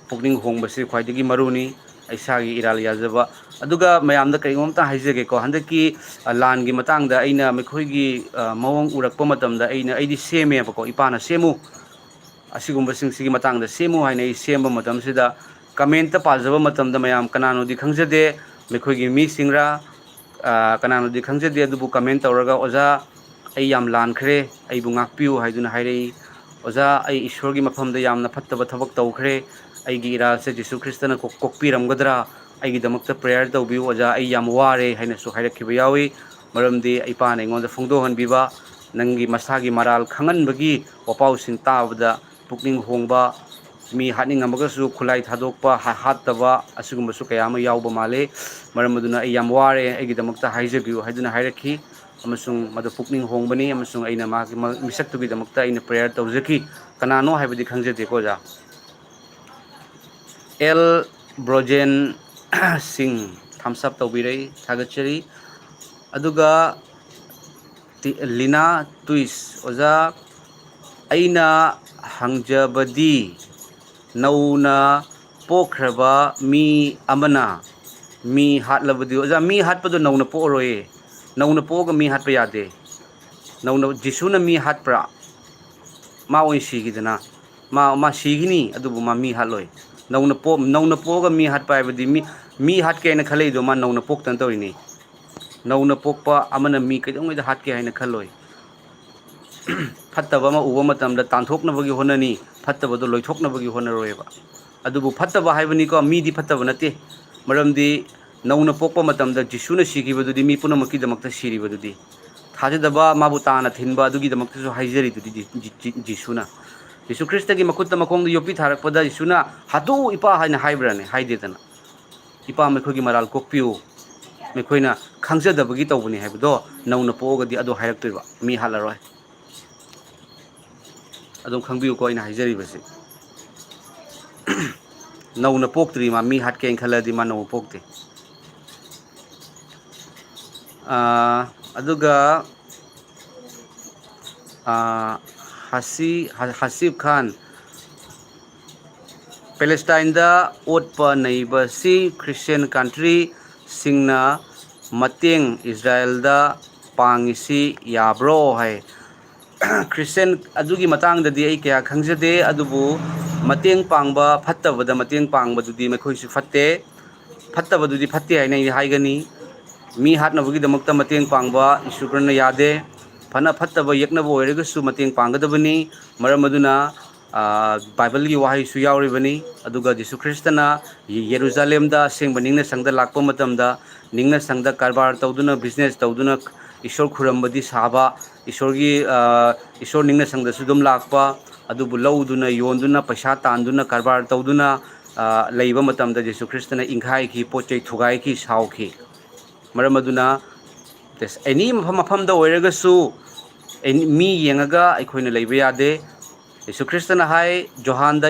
ꯄꯨꯛꯅꯤꯡ ꯍꯣꯡꯕꯁꯤ ꯈ꯭ꯋꯥꯏꯗꯒꯤ ꯃꯔꯨꯅꯤ ꯏꯁꯥꯒꯤ ꯏꯔꯥꯜ ꯌꯥꯖꯕ ꯑꯗꯨꯒ ꯃꯌꯥꯝꯗ ꯀꯔꯤꯒꯨꯝꯕ ꯍꯥꯏꯖꯒꯦꯀꯣ ꯍꯟꯗꯛꯀꯤ ꯂꯥꯟꯒꯤ ꯃꯇꯥꯡꯗ ꯑꯩꯅ ꯃꯈꯣꯏꯒꯤ ꯃꯑꯣꯡ ꯎꯔꯛꯄ ꯃꯇꯝꯗ ꯑꯩꯗꯤ ꯁꯦꯝꯃꯦꯕꯀꯣ ꯏꯄꯥꯅ ꯁꯦꯝꯃꯨ ꯑꯁꯤꯒꯨꯝꯕꯁꯤꯡꯁꯤꯒꯤ ꯃꯇꯥꯡꯗ ꯁꯦꯝꯃꯨ ꯍꯥꯏꯅ ꯑꯩ ꯁꯦꯝꯕ ꯃꯇꯝꯁꯤꯗ ꯀꯃꯦꯟꯇ ꯄꯥꯖꯕ ꯃꯇꯝꯗ ꯃꯌꯥꯝ ꯀꯅꯥꯅꯣꯗꯤ ꯈꯪꯖꯗꯦ ꯃꯈꯣꯏꯒꯤ ꯃꯤꯁꯤꯡꯔꯥ ꯀꯅꯥꯅꯣꯗꯤ ꯈꯪꯖꯗꯦ ꯑꯗꯨꯕꯨ ꯀꯃꯦꯟ ꯇꯧꯔꯒ ꯑꯣꯖꯥ ꯑꯩ ꯌꯥꯝ ꯂꯥꯟꯈ꯭ꯔꯦ ꯑꯩꯕꯨ ꯉꯥꯛꯄꯤꯌꯨ ꯍꯥꯏꯗꯨꯅ ꯍꯥꯏꯔꯛꯏ ꯑꯣꯖꯥ ꯑꯩ ꯏꯁꯣꯔꯒꯤ ꯃꯐꯝꯗ ꯌꯥꯝꯅ ꯐꯠꯇꯕ ꯊꯕꯛ ꯇꯧꯈ꯭ꯔꯦ ꯑꯩꯒꯤ ꯏꯔꯥꯜꯁꯦ ꯖꯤꯁꯨ ꯈ꯭ꯔꯤꯁꯇꯅ ꯀꯣꯛꯄꯤꯔꯝꯒꯗ꯭ꯔꯥ ꯑꯩꯒꯤꯗꯃꯛꯇ ꯄ꯭ꯔꯦꯌꯔ ꯇꯧꯕꯤꯌꯨ ꯑꯣꯖꯥ ꯑꯩ ꯌꯥꯝ ꯋꯥꯔꯦ ꯍꯥꯏꯅꯁꯨ ꯍꯥꯏꯔꯛꯈꯤꯕ ꯌꯥꯎꯏ ꯃꯔꯝꯗꯤ ꯏꯄꯥꯅ ꯑꯩꯉꯣꯟꯗ ꯐꯣꯡꯗꯣꯛꯍꯟꯕꯤꯕ ꯅꯪꯒꯤ ꯃꯁꯥꯒꯤ ꯃꯔꯥꯜ ꯈꯪꯍꯟꯕꯒꯤ ꯋꯥꯄꯥꯎꯁꯤꯡ ꯇꯥꯕꯗ ꯄꯨꯛꯅꯤꯡ ꯍꯣꯡꯕ ꯃꯤ ꯍꯥꯠꯅꯤꯡꯉꯝꯃꯒꯁꯨ ꯈꯨꯠꯂꯥꯏ ꯊꯥꯗꯣꯛꯄ ꯍꯥꯠꯇꯕ ꯑꯁꯤꯒꯨꯝꯕꯁꯨ ꯀꯌꯥ ꯑꯃ ꯌꯥꯎꯕ ꯃꯥꯜꯂꯤ ꯃꯔꯝ ꯑꯗꯨꯅ ꯑꯩ ꯌꯥꯝ ꯋꯥꯔꯦ ꯑꯩꯒꯤꯗꯃꯛꯇ ꯍꯥꯏꯖꯕꯤꯌꯨ ꯍꯥꯏꯗꯨꯅ ꯍꯥꯏꯔꯛꯈꯤ ꯑꯃꯁꯨꯡ ꯃꯗꯨ ꯄꯨꯛꯅꯤꯡ ꯍꯣꯡꯕꯅꯤ ꯑꯃꯁꯨꯡ ꯑꯩꯅ ꯃꯍꯥꯛꯀꯤ ꯃꯤꯁꯛꯇꯨꯒꯤꯗꯃꯛꯇ ꯑꯩꯅ ꯄ꯭ꯔꯦꯌꯔ ꯇꯧꯖꯈꯤ ꯀꯅꯥꯅꯣ ꯍꯥꯏꯕꯗꯤ ꯈꯪꯖꯗꯦꯀꯣ ꯑꯣꯖꯥ ꯑꯦꯜ ꯕ꯭ꯔꯣꯖꯦꯟ ꯁꯤꯡ ꯊꯝꯁ ꯑꯞ ꯇꯧꯕꯤꯔꯛꯏ ꯊꯥꯒꯠꯆꯔꯤ ꯑꯗꯨꯒ ꯂꯤꯅꯥ ꯇꯨꯏꯁ ꯑꯣꯖꯥ ꯑꯩꯅ ꯍꯪꯖꯕꯗꯤ ꯅꯧꯅ ꯄꯣꯛꯈ꯭ꯔꯕ ꯃꯤ ꯑꯃꯅ ꯃꯤ ꯍꯥꯠꯂꯕꯗꯤ ꯑꯣꯖꯥ ꯃꯤ ꯍꯥꯠꯄꯗꯣ ꯅꯧꯅ ꯄꯣꯛꯑꯔꯣꯏꯌꯦ ꯅꯧꯅ ꯄꯣꯛꯑꯒ ꯃꯤ ꯍꯥꯠꯄ ꯌꯥꯗꯦ ꯅꯧꯅ ꯖꯤꯁꯨꯅ ꯃꯤ ꯍꯥꯠꯄ꯭ꯔꯥ ꯃꯥ ꯑꯣꯏꯅ ꯁꯤꯈꯤꯗꯅ ꯃꯥ ꯁꯤꯈꯤꯅꯤ ꯑꯗꯨꯕꯨ ꯃꯥ ꯃꯤ ꯍꯥꯠꯂꯣꯏ ꯅꯧꯅ ꯄꯣꯛꯑꯒ ꯃꯤ ꯍꯥꯠꯄ ꯍꯥꯏꯕꯗꯤ ꯃꯤ ꯍꯥꯠꯀꯦ ꯍꯥꯏꯅ ꯈꯜꯂꯛꯏꯗꯣ ꯃꯥ ꯅꯧꯅ ꯄꯣꯛꯇꯅ ꯇꯧꯔꯤꯅꯤ ꯅꯧꯅ ꯄꯣꯛꯄ ꯑꯃꯅ ꯃꯤ ꯀꯩꯗꯧꯉꯩꯗ ꯍꯥꯠꯀꯦ ꯍꯥꯏꯅ ꯈꯜꯂꯣꯏ ꯐꯠꯇꯕ ꯑꯃ ꯎꯕ ꯃꯇꯝꯗ ꯇꯥꯟꯊꯣꯛꯅꯕꯒꯤ ꯍꯣꯠꯅꯅꯤ ꯐꯠꯇꯕꯗꯣ ꯂꯣꯏꯊꯣꯛꯅꯕꯒꯤ ꯍꯣꯠꯅꯔꯣꯏꯕ ꯑꯗꯨꯕꯨ ꯐꯠꯇꯕ ꯍꯥꯏꯕꯅꯤꯀꯣ ꯃꯤꯗꯤ ꯐꯠꯇꯕ ꯅꯠꯇꯦ ꯃꯔꯝꯗꯤ ꯅꯧꯅ ꯄꯣꯛꯄ ꯃꯇꯝꯗ ꯖꯤꯁꯨꯅ ꯁꯤꯈꯤꯕꯗꯨꯗꯤ ꯃꯤ ꯄꯨꯝꯅꯃꯛꯀꯤꯗꯃꯛꯇ ꯁꯤꯔꯤꯕꯗꯨꯗꯤ ꯊꯥꯖꯗꯕ ꯃꯥꯕꯨ ꯇꯥꯅ ꯊꯤꯟꯕ ꯑꯗꯨꯒꯤꯗꯃꯛꯇꯁꯨ ꯍꯥꯏꯖꯔꯤꯗꯨꯗꯤ ꯖꯤꯁꯨꯅ ꯖꯤꯁꯨ ꯈ꯭ꯔꯤꯁꯇꯒꯤ ꯃꯈꯨꯠꯇ ꯃꯈꯣꯡꯗ ꯌꯣꯠꯄꯤ ꯊꯥꯔꯛꯄꯗ ꯖꯤꯁꯨꯅ ꯍꯥꯠꯇꯣꯛꯎ ꯏꯄꯥ ꯍꯥꯏꯅ ꯍꯥꯏꯕ꯭ꯔꯅꯦ ꯍꯥꯏꯗꯦꯗꯅ ꯏꯄꯥ ꯃꯈꯣꯏꯒꯤ ꯃꯔꯥꯜ ꯀꯣꯛꯄꯤꯌꯨ ꯃꯈꯣꯏꯅ ꯈꯪꯖꯗꯕꯒꯤ ꯇꯧꯕꯅꯤ ꯍꯥꯏꯕꯗꯣ ꯅꯧꯅ ꯄꯣꯛꯑꯒꯗꯤ ꯑꯗꯨ ꯍꯥꯏꯔꯛꯇꯣꯏꯕ ꯃꯤ ꯍꯥꯠꯂꯔꯣꯏ ꯑꯗꯨꯝ ꯈꯪꯕꯤꯌꯨꯀꯣ ꯑꯩꯅ ꯍꯥꯏꯖꯔꯤꯕꯁꯤ ꯅꯧꯅ ꯄꯣꯛꯇ꯭ꯔꯤ ꯃꯥ ꯃꯤ ꯍꯥꯠꯀꯦꯅ ꯈꯜꯂꯗꯤ ꯃꯥ ꯅꯧꯅ ꯄꯣꯛꯇꯦ ꯑꯗꯨꯒ ꯍꯁꯤꯞ ꯈꯥꯟ ꯄꯦꯂꯦꯁꯇꯥꯏꯟꯗ ꯑꯣꯠꯄ ꯅꯩꯕꯁꯤ ꯈ꯭ꯔꯤꯁꯇꯦꯟ ꯀꯟꯇ꯭ꯔꯤꯁꯤꯡꯅ ꯃꯇꯦꯡ ꯏꯖ꯭ꯔꯥꯏꯜꯗ ꯄꯥꯡꯉꯤꯁꯤ ꯌꯥꯕ꯭ꯔꯣ ꯍꯥꯏ ꯈ꯭ꯔꯤꯁꯇꯦꯟ ꯑꯗꯨꯒꯤ ꯃꯇꯥꯡꯗꯗꯤ ꯑꯩ ꯀꯌꯥ ꯈꯪꯖꯗꯦ ꯑꯗꯨꯕꯨ ꯃꯇꯦꯡ ꯄꯥꯡꯕ ꯐꯠꯇꯕꯗ ꯃꯇꯦꯡ ꯄꯥꯡꯕꯗꯨꯗꯤ ꯃꯈꯣꯏꯁꯨ ꯐꯠꯇꯦ ꯐꯠꯇꯕꯗꯨꯗꯤ ꯐꯠꯇꯦ ꯍꯥꯏꯅ ꯑꯩ ꯍꯥꯏꯒꯅꯤ ꯃꯤ ꯍꯥꯠꯅꯕꯒꯤꯗꯃꯛꯇ ꯃꯇꯦꯡ ꯄꯥꯡꯕ ꯏꯁꯣꯔꯅ ꯌꯥꯗꯦ ꯐꯅ ꯐꯠꯇꯕ ꯌꯦꯛꯅꯕ ꯑꯣꯏꯔꯒꯁꯨ ꯃꯇꯦꯡ ꯄꯥꯡꯒꯗꯕꯅꯤ ꯃꯔꯝ ꯑꯗꯨꯅ ꯕꯥꯏꯕꯜꯒꯤ ꯋꯥꯍꯩꯁꯨ ꯌꯥꯎꯔꯤꯕꯅꯤ ꯑꯗꯨꯒ ꯖꯤꯁꯨ ꯈ꯭ꯔꯤꯁꯇꯅ ꯌꯦꯔꯨꯖꯥꯂꯦꯝꯗ ꯑꯁꯦꯡꯕ ꯅꯤꯡꯅ ꯁꯪꯗ ꯂꯥꯛꯄ ꯃꯇꯝꯗ ꯅꯤꯡꯅ ꯁꯪꯗ ꯀꯔꯕꯥꯔ ꯇꯧꯗꯨꯅ ꯕꯤꯖꯤꯅꯦꯁ ꯇꯧꯗꯨꯅ ꯏꯁꯣꯔ ꯈꯨꯔꯨꯝꯕꯗꯤ ꯁꯥꯕ ꯏꯁꯣꯔꯒꯤ ꯏꯁꯣꯔ ꯅꯤꯡꯅ ꯁꯪꯗꯁꯨ ꯑꯗꯨꯝ ꯂꯥꯛꯄ ꯑꯗꯨꯕꯨ ꯂꯧꯗꯨꯅ ꯌꯣꯟꯗꯨꯅ ꯄꯩꯁꯥ ꯇꯥꯟꯗꯨꯅ ꯀꯔꯕꯥꯔ ꯇꯧꯗꯨꯅ ꯂꯩꯕ ꯃꯇꯝꯗ ꯖꯤꯁꯨ ꯈ꯭ꯔꯤꯁꯇꯅ ꯏꯪꯈꯥꯏꯈꯤ ꯄꯣꯠ ꯆꯩ ꯊꯨꯒꯥꯏꯈꯤ ꯁꯥꯎꯈꯤ ꯃꯔꯝ ꯑꯗꯨꯅ ꯑꯦꯅꯤ ꯃꯐꯝꯗ ꯑꯣꯏꯔꯒꯁꯨ ꯃꯤ ꯌꯦꯡꯉꯒ ꯑꯩꯈꯣꯏꯅ ꯂꯩꯕ ꯌꯥꯗꯦ ꯌꯤꯁꯨ ꯈ꯭ꯔꯤꯁꯇꯅ ꯍꯥꯏ ꯖꯣꯍꯥꯟꯗ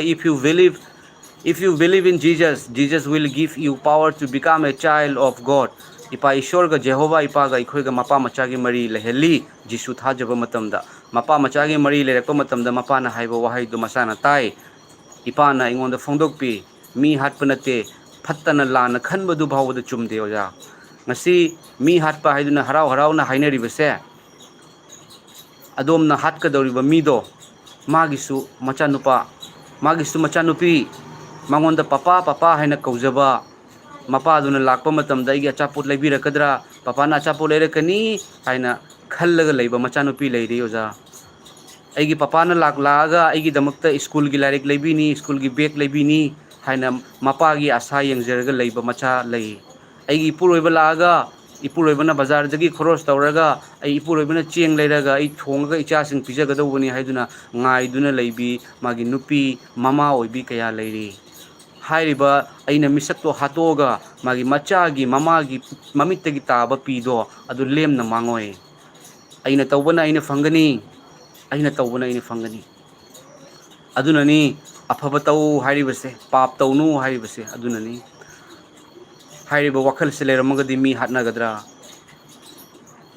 If you believe in Jesus, Jesus will give you power to become a child of God. ꯏꯄꯥ ꯏꯁꯣꯔꯒ ꯖꯦꯍꯣꯚꯥ ꯏꯄꯥꯒ ꯑꯩꯈꯣꯏꯒ ꯃꯄꯥ ꯃꯆꯥꯒꯤ ꯃꯔꯤ ꯂꯩꯍꯜꯂꯤ ꯖꯤꯁꯨ ꯊꯥꯖꯕ ꯃꯇꯝꯗ ꯃꯄꯥ ꯃꯆꯥꯒꯤ ꯃꯔꯤ ꯂꯩꯔꯛꯄ ꯃꯇꯝꯗ ꯃꯄꯥꯅ ꯍꯥꯏꯕ ꯋꯥꯍꯩꯗꯨ ꯃꯆꯥꯅ ꯇꯥꯏ ꯏꯄꯥꯅ ꯑꯩꯉꯣꯟꯗ ꯐꯣꯡꯗꯣꯛꯄꯤ ꯃꯤ ꯍꯥꯠꯄ ꯅꯠꯇꯦ ꯐꯠꯇꯅ ꯂꯥꯟꯅ ꯈꯟꯕꯗꯨ ꯐꯥꯎꯕꯗ ꯆꯨꯝꯗꯦ ꯑꯣꯖꯥ ꯉꯁꯤ ꯃꯤ ꯍꯥꯠꯄ ꯍꯥꯏꯗꯨꯅ ꯍꯔꯥꯎ ꯍꯔꯥꯎꯅ ꯍꯥꯏꯅꯔꯤꯕꯁꯦ ꯑꯗꯣꯝꯅ ꯍꯥꯠꯀꯗꯧꯔꯤꯕ ꯃꯤꯗꯣ ꯃꯥꯒꯤꯁꯨ ꯃꯆꯥꯅꯨꯄꯥ ꯃꯥꯒꯤꯁꯨ ꯃꯆꯥꯅꯨꯄꯤ ꯃꯉꯣꯟꯗ ꯄꯄꯥ ꯄꯄꯥ ꯍꯥꯏꯅ ꯀꯧꯖꯕ ꯃꯄꯥꯗꯨꯅ ꯂꯥꯛꯄ ꯃꯇꯝꯗ ꯑꯩꯒꯤ ꯑꯆꯥꯄꯣꯠ ꯂꯩꯕꯤꯔꯛꯀꯗ꯭ꯔꯥ ꯄꯄꯥꯅ ꯑꯆꯥꯄꯣꯠ ꯂꯩꯔꯛꯀꯅꯤ ꯍꯥꯏꯅ ꯈꯜꯂꯒ ꯂꯩꯕ ꯃꯆꯥꯅꯨꯄꯤ ꯂꯩꯔꯤ ꯑꯣꯖꯥ ꯑꯩꯒꯤ ꯄꯄꯥꯅ ꯂꯥꯛꯑꯒ ꯑꯩꯒꯤꯗꯃꯛꯇ ꯁ꯭ꯀꯨꯜꯒꯤ ꯂꯥꯏꯔꯤꯛ ꯂꯩꯕꯤꯅꯤ ꯁ꯭ꯀꯨꯜꯒꯤ ꯕꯦꯒ ꯂꯩꯕꯤꯅꯤ ꯍꯥꯏꯅ ꯃꯄꯥꯒꯤ ꯑꯁꯥ ꯌꯦꯡꯖꯔꯒ ꯂꯩꯕ ꯃꯆꯥ ꯂꯩ ꯑꯩꯒꯤ ꯏꯄꯨꯔꯣꯏꯕ ꯂꯥꯛꯑꯒ ꯏꯄꯨꯔꯣꯏꯕꯅ ꯕꯖꯥꯔꯗꯒꯤ ꯈꯣꯔꯣꯁ ꯇꯧꯔꯒ ꯑꯩ ꯏꯄꯨꯔꯣꯏꯕꯅ ꯆꯦꯡ ꯂꯩꯔꯒ ꯑꯩ ꯊꯣꯡꯉꯒ ꯏꯆꯥꯁꯤꯡ ꯄꯤꯖꯒꯗꯧꯕꯅꯤ ꯍꯥꯏꯗꯨꯅ ꯉꯥꯏꯗꯨꯅ ꯂꯩꯕꯤ ꯃꯥꯒꯤ ꯅꯨꯄꯤ ꯃꯃꯥ ꯑꯣꯏꯕꯤ ꯀꯌꯥ ꯂꯩꯔꯤ ꯍꯥꯏꯔꯤꯕ ꯑꯩꯅ ꯃꯤꯁꯛꯇꯣ ꯍꯥꯠꯇꯣꯛꯑꯒ ꯃꯥꯒꯤ ꯃꯆꯥꯒꯤ ꯃꯃꯥꯒꯤ ꯃꯃꯤꯠꯇꯒꯤ ꯇꯥꯕ ꯄꯤꯗꯣ ꯑꯗꯨ ꯂꯦꯝꯅ ꯃꯥꯡꯉꯣꯏ ꯑꯩꯅ ꯇꯧꯕꯅ ꯑꯩꯅ ꯐꯪꯒꯅꯤ ꯑꯩꯅ ꯇꯧꯕꯅ ꯑꯩꯅ ꯐꯪꯒꯅꯤ ꯑꯗꯨꯅꯅꯤ ꯑꯐꯕ ꯇꯧ ꯍꯥꯏꯔꯤꯕꯁꯦ ꯄꯥꯞ ꯇꯧꯅꯨ ꯍꯥꯏꯔꯤꯕꯁꯦ ꯑꯗꯨꯅꯅꯤ ꯍꯥꯏꯔꯤꯕ ꯋꯥꯈꯜꯁꯦ ꯂꯩꯔꯝꯃꯒꯗꯤ ꯃꯤ ꯍꯥꯠꯅꯒꯗ꯭ꯔꯥ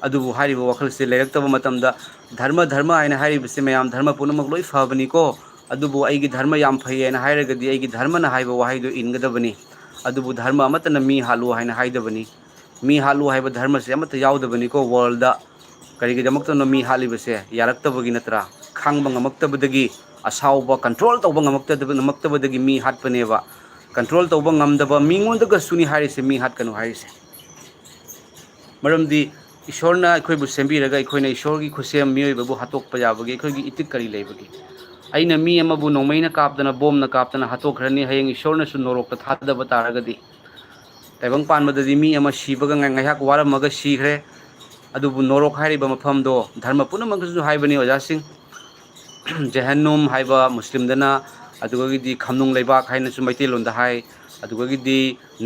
ꯑꯗꯨꯕꯨ ꯍꯥꯏꯔꯤꯕ ꯋꯥꯈꯜꯁꯦ ꯂꯩꯔꯛꯇꯕ ꯃꯇꯝꯗ ꯙꯔꯃ ꯍꯥꯏꯅ ꯍꯥꯏꯔꯤꯕꯁꯦ ꯃꯌꯥꯝ ꯙꯔꯃ ꯄꯨꯝꯅꯃꯛ ꯂꯣꯏ ꯐꯕꯅꯤꯀꯣ ꯑꯗꯨꯕꯨ ꯑꯩꯒꯤ ꯙꯔꯃ ꯌꯥꯝ ꯐꯩꯌꯦꯅ ꯍꯥꯏꯔꯒꯗꯤ ꯑꯩꯒꯤ ꯙꯔꯃꯅ ꯍꯥꯏꯕ ꯋꯥꯍꯩꯗꯨ ꯏꯟꯒꯗꯕꯅꯤ ꯑꯗꯨꯕꯨ ꯙꯔꯃ ꯑꯃꯠꯇꯅ ꯃꯤ ꯍꯥꯠꯂꯨ ꯍꯥꯏꯅ ꯍꯥꯏꯗꯕꯅꯤ ꯃꯤ ꯍꯥꯠꯂꯨ ꯍꯥꯏꯕ ꯙꯔꯃꯁꯦ ꯑꯃꯠꯇ ꯌꯥꯎꯗꯕꯅꯤꯀꯣ ꯋꯥꯔꯜꯗ ꯀꯔꯤꯒꯤꯗꯃꯛꯇꯅꯣ ꯃꯤ ꯍꯥꯠꯂꯤꯕꯁꯦ ꯌꯥꯔꯛꯇꯕꯒꯤ ꯅꯠꯇ꯭ꯔꯥ ꯈꯥꯡꯕ ꯉꯝꯃꯛꯇꯕꯗꯒꯤ ꯑꯁꯥꯎꯕ ꯀꯟꯇ꯭ꯔꯣꯜ ꯇꯧꯕ ꯉꯝꯃꯛꯇꯕꯗꯒꯤ ꯃꯤ ꯍꯥꯠꯄꯅꯦꯕ ꯀꯟꯇ꯭ꯔꯣꯜ ꯇꯧꯕ ꯉꯝꯗꯕ ꯃꯤꯉꯣꯟꯗꯒꯁꯨꯅꯤ ꯍꯥꯏꯔꯤꯁꯦ ꯃꯤ ꯍꯥꯠꯀꯅꯨ ꯍꯥꯏꯔꯤꯁꯦ मरमदी ईश्वरना अखोइबु सेंबीरगा अखोइना ईश्वरगी खुसेम मियोइबबु हातोकपा याबगी अखोइगी इतिक करी लेबगी अइना मी अमबु नोंमैना कापदना बोमना कापदना हातोखरनी हयेंग ईश्वरनसु नोरोकता थादबा तारगदी ताइबंग पानबददी मी अमा सीबगा ngaiyak waramaga सीखरे अदुबु नोरोक हाइरिबा मफमदो धर्म पुनमगसु हाइबनी ओजासिंग जेहन्नुम हाइबा मुस्लिमदना अदुगदी खमनुंग लेबाक हाइनसु मैतेलोंदा हाइ अदुगदी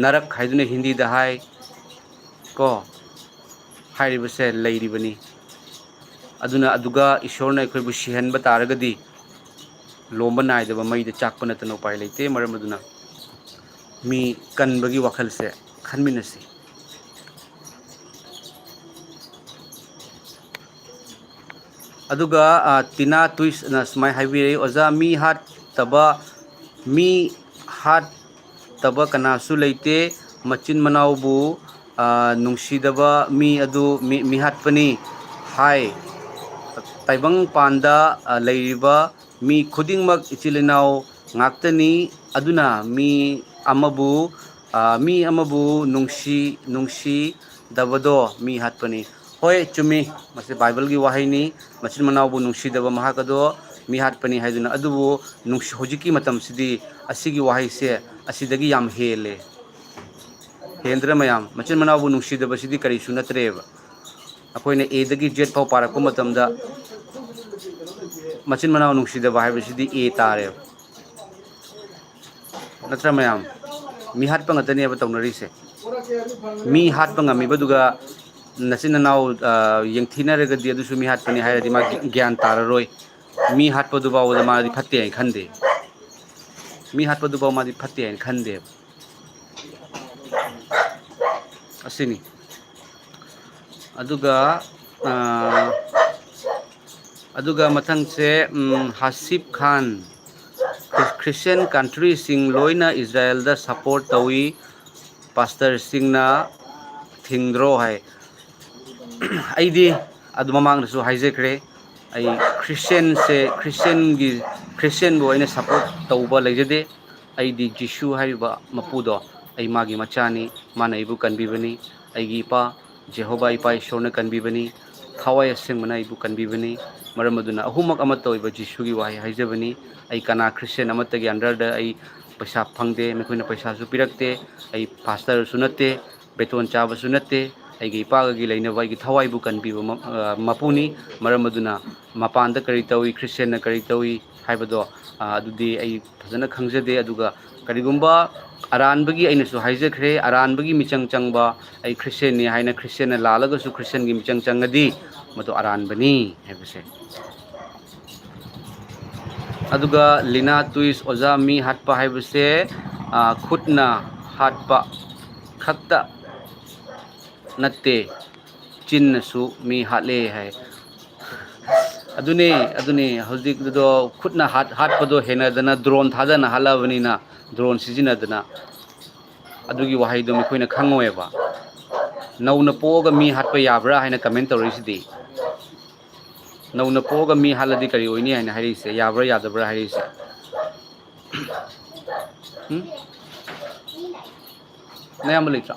नरक हाइदुना हिंदीदा हाइ को हाइरिबसे लेरिबनी अदुना अदुगा ईश्वरना अखोइबु सिहनबा तारगदी लोंबा नाइदबा मैदा चाकपा नतन उपाय लेते मरम अदुना मी कनबगी वखलसे खनमिनसी अदुगा तिना ट्विस्ट ना स्माय हाइबिरे ओजा मी हाट तब कनासु लेते मचिन मनावबु नुंसीदबा मी अदु मी हाटपनी हाय ताइबंग पांदा लेरिबा मी खुदिंगमक इचिलिनाव ngakतनी अदुना मी अमबु नुंसी दबदो मी हाटपनी होय चुमी मसे बाइबल की वाहिनी मचिन मनावबु नुंसीदबा महाकदो मी हाटपनी हाइदुना अदुबु नुंसी होजिकी मतम सिदी असिगी वाहिसे असिदगी याम हेले हेंद्र मयाम मचिन मनावबु नुंसीदबा सिदी करिसु नत्रेबा अखोइना एदगी जेट फाव पारकपा मतमदा मचिन मनाव नुंसीदबा हाइबसिदी ए तारे नत्र मयाम मी हाटपा ngतनेबा तौनरिसे मी हाटपा ngamibaduga नचिन नाव यंगथिनरगदी अदुसु मी हाटपनी हाइरदि मा ज्ञान ताररोय मी हाटपदुबावदा मादि फत्ते हाइ खंदे मी हाटपदुबाव मादि फत्ते हाइ खंदे असिनी अदुगा मथंग से हासिफ खान क्रिश्चियन कंट्री सिंग लोइना इजराइल दा सपोर्ट तवी पास्टर सिंगना थिंग्रो है अइदी अदु ममांगनसु हाइजेक्रे आई क्रिश्चियन बो आइना सपोर्ट तौबा लेजदे अइदी जिशु हाइबा मपुदो आई मागी मचानी माना इबु कनबिबनी आइगी इपा जेहोबा इपा ईश्वरना कनबिबनी थावाय असेंगमना इबु कनबिबनी मरम अदुना अहुमक अमत तौइबा जिशुगी वाहि हाइजबनी आई कना क्रिश्चियन अमतगी अंडरदा आई पैसा फंगदे मेखोइना पैसासु पिरक्ते आई पास्टर सुनते बेतोन चाबसु नते आइगी इपागी लेनबा आइगी थवाइबु कनबिबा मपुनी मरम अदुना मपानदा करी तौई क्रिश्चियन करी तौई हाइबदो अदुदी आई फजना खंगजदे अदुगा करिगुंबा अरानबगी आइनसु हाइजखरे अरानबगी मिचंग चंगबा आई क्रिश्चियन नि हाइना क्रिश्चियन लालगसु क्रिश्चियन गी मिचंग चंगदी मतो अरानबनी हाइबसे अदुगा लिना ट्विस्ट ओजा मी हाटपा हाइबसे खुदना हाटपा खक्ता नत्ते चिन्नसु मी हाले है अदुने हौजिक दो खुदना हाटपदो हेनदना ड्रोन थादना हालाबनीना ड्रोन सिजिनदना अदुगी वाहाइदो मेखोइना खंगोएबा नौना पोगा मी हाटपा याब्रा हाइना कमेंट तौरिसिदी नौना पोगा मी हालदी करी ओइनी हाइना हाइरिसे याब्रा यादब्रा हाइरिसे नया मलित्रा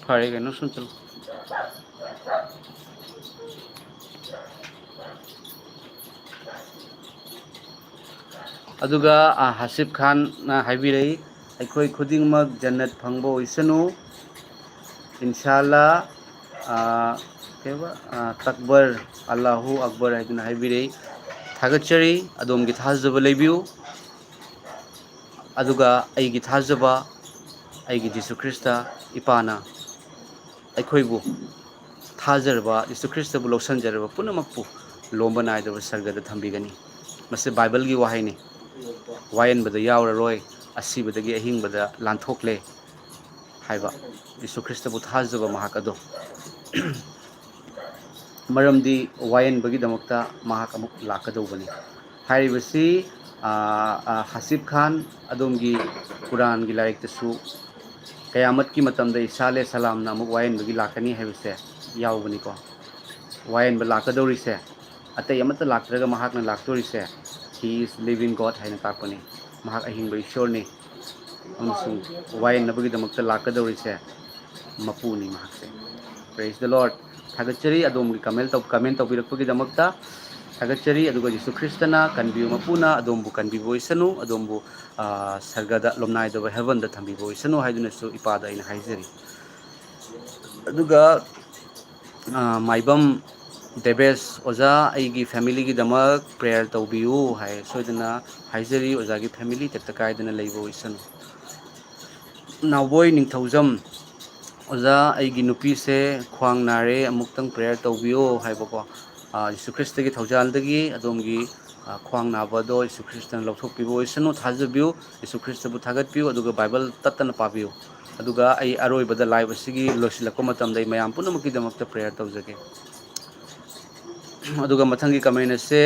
फरे गनो सुन चलो अदुगा हासिफ खान ना हाइबिरई अखोई खुदिंगमक जन्नत फंगबो ओइसनु इंशाल्लाह केबा तकबर अल्लाहु अकबर हाइदुना हाइबिरई थागचरी अदोमगी थाजबा लेबिउ अदुगा आइगी थाजबा आइगी जिसु ख्रिस्ता इपाना अखोइबु थाजरबा जिसु ख्रिस्ताबु लौसनजरबा पुनमकपु लोंबा नाइदबा सर्गदा थंबिगनी मसे बाइबल की वाहिनी वायनबदा यावररोय असिबदगी अहिंगबदा लांथोकले हाइबा जिसु ख्रिस्ताबु थाजबा महाक अदो मरमदी वायनबगी दमकता महाक अमुक लाकदौबनी हाइबसी हासिफ खान अदोमगी कुरान की लाइरिकतसु कयामत की मतमदा इसाले सलामना अमुक वायनबगी लाकनी हाइबसे यावबनीको वायनब लाकदौरिसे अतै अमत लाक्तरगा महाकना लाक्तोरिसे ही इज लिविंग गॉड हाइना ताकपनी महाक अहिंग ईश्वरनी अमसुंग वायनबगी दमकता लाकदौरिसे ꯃꯄꯨꯅꯤ ꯃꯍꯥꯛꯁꯦ praise the Lord ꯊꯥꯒꯠꯆꯔꯤ ꯑꯗꯣꯝꯒꯤ ꯀꯃꯦꯟ ꯇꯧꯕꯤꯔꯛꯄꯒꯤꯗꯃꯛꯇ ꯊꯥꯒꯠꯆꯔꯤ ꯑꯗꯨꯒ ꯌꯤꯁꯨ ꯈ꯭ꯔꯤꯁꯇꯅ ꯀꯟꯕꯤꯌꯨ ꯃꯄꯨꯅ ꯑꯗꯣꯝꯕꯨ ꯀꯟꯕꯤꯕ ꯑꯣꯏꯁꯅꯨ ꯑꯗꯣꯝꯕꯨ ꯁꯔꯒꯗ ꯂꯣꯝꯅꯥꯏꯗꯕ ꯍꯦꯕꯟꯗ ꯊꯝꯕꯤꯕ ꯑꯣꯏꯁꯅꯨ ꯍꯥꯏꯗꯨꯅꯁꯨ ꯏꯄꯥꯗ ꯑꯩꯅ ꯍꯥꯏꯖꯔꯤ ꯑꯗꯨꯒ ꯃꯥꯏꯕꯝ ꯗꯦꯕꯦꯁ ꯑꯣꯖꯥ ꯑꯩꯒꯤ ꯐꯦꯃꯤꯂꯤꯒꯤꯗꯃꯛ ꯄ꯭ꯔꯦꯌꯔ ꯇꯧꯕꯤꯌꯨ ꯍꯥꯏ ꯁꯣꯏꯗꯅ ꯍꯥꯏꯖꯔꯤ ꯑꯣꯖꯥꯒꯤ ꯐꯦꯃꯤꯂꯤ ꯇꯦꯛꯇ ꯀꯥꯏꯗꯅ ꯂꯩꯕ ꯑꯣꯏꯁꯅꯨ ꯅꯥꯎꯕꯣꯏ ꯅꯤꯡꯊꯧꯖꯝ ꯑꯣꯖꯥ ꯑꯩꯒꯤ ꯅꯨꯄꯤꯁꯦ ꯈ꯭ꯋꯥꯡ ꯅꯥꯔꯦ ꯑꯃꯨꯛꯇꯪ ꯄ꯭ꯔꯦꯌꯔ ꯇꯧꯕꯤꯌꯣ ꯍꯥꯏꯕꯀꯣ ꯌꯤꯁꯨ ꯈ꯭ꯔꯤꯁꯇꯒꯤ ꯊꯧꯖꯥꯜꯗꯒꯤ ꯑꯗꯣꯝꯒꯤ ꯈ꯭ꯋꯥꯡ ꯅꯥꯕꯗꯣ ꯌꯤꯁꯨ ꯈ꯭ꯔꯤꯁꯇꯅ ꯂꯧꯊꯣꯛꯄꯤꯕ ꯑꯣꯏꯁꯅꯨ ꯊꯥꯖꯕꯤꯌꯨ ꯌꯤꯁꯨ ꯈ꯭ꯔꯤꯁꯇꯕꯨ ꯊꯥꯒꯠꯄꯤꯌꯨ ꯑꯗꯨꯒ ꯕꯥꯏꯕꯜ ꯇꯠꯇꯅ ꯄꯥꯕꯤꯌꯨ ꯑꯗꯨꯒ ꯑꯩ ꯑꯔꯣꯏꯕꯗ ꯂꯥꯏꯚ ꯑꯁꯤꯒꯤ ꯂꯣꯏꯁꯤꯜꯂꯛꯄ ꯃꯇꯝꯗ ꯑꯩ ꯃꯌꯥꯝ ꯄꯨꯝꯅꯃꯛꯀꯤꯗꯃꯛꯇ ꯄ꯭ꯔꯦꯌꯔ ꯇꯧꯖꯒꯦ ꯑꯗꯨꯒ ꯃꯊꯪꯒꯤ ꯀꯃꯦꯟ ꯑꯁꯦ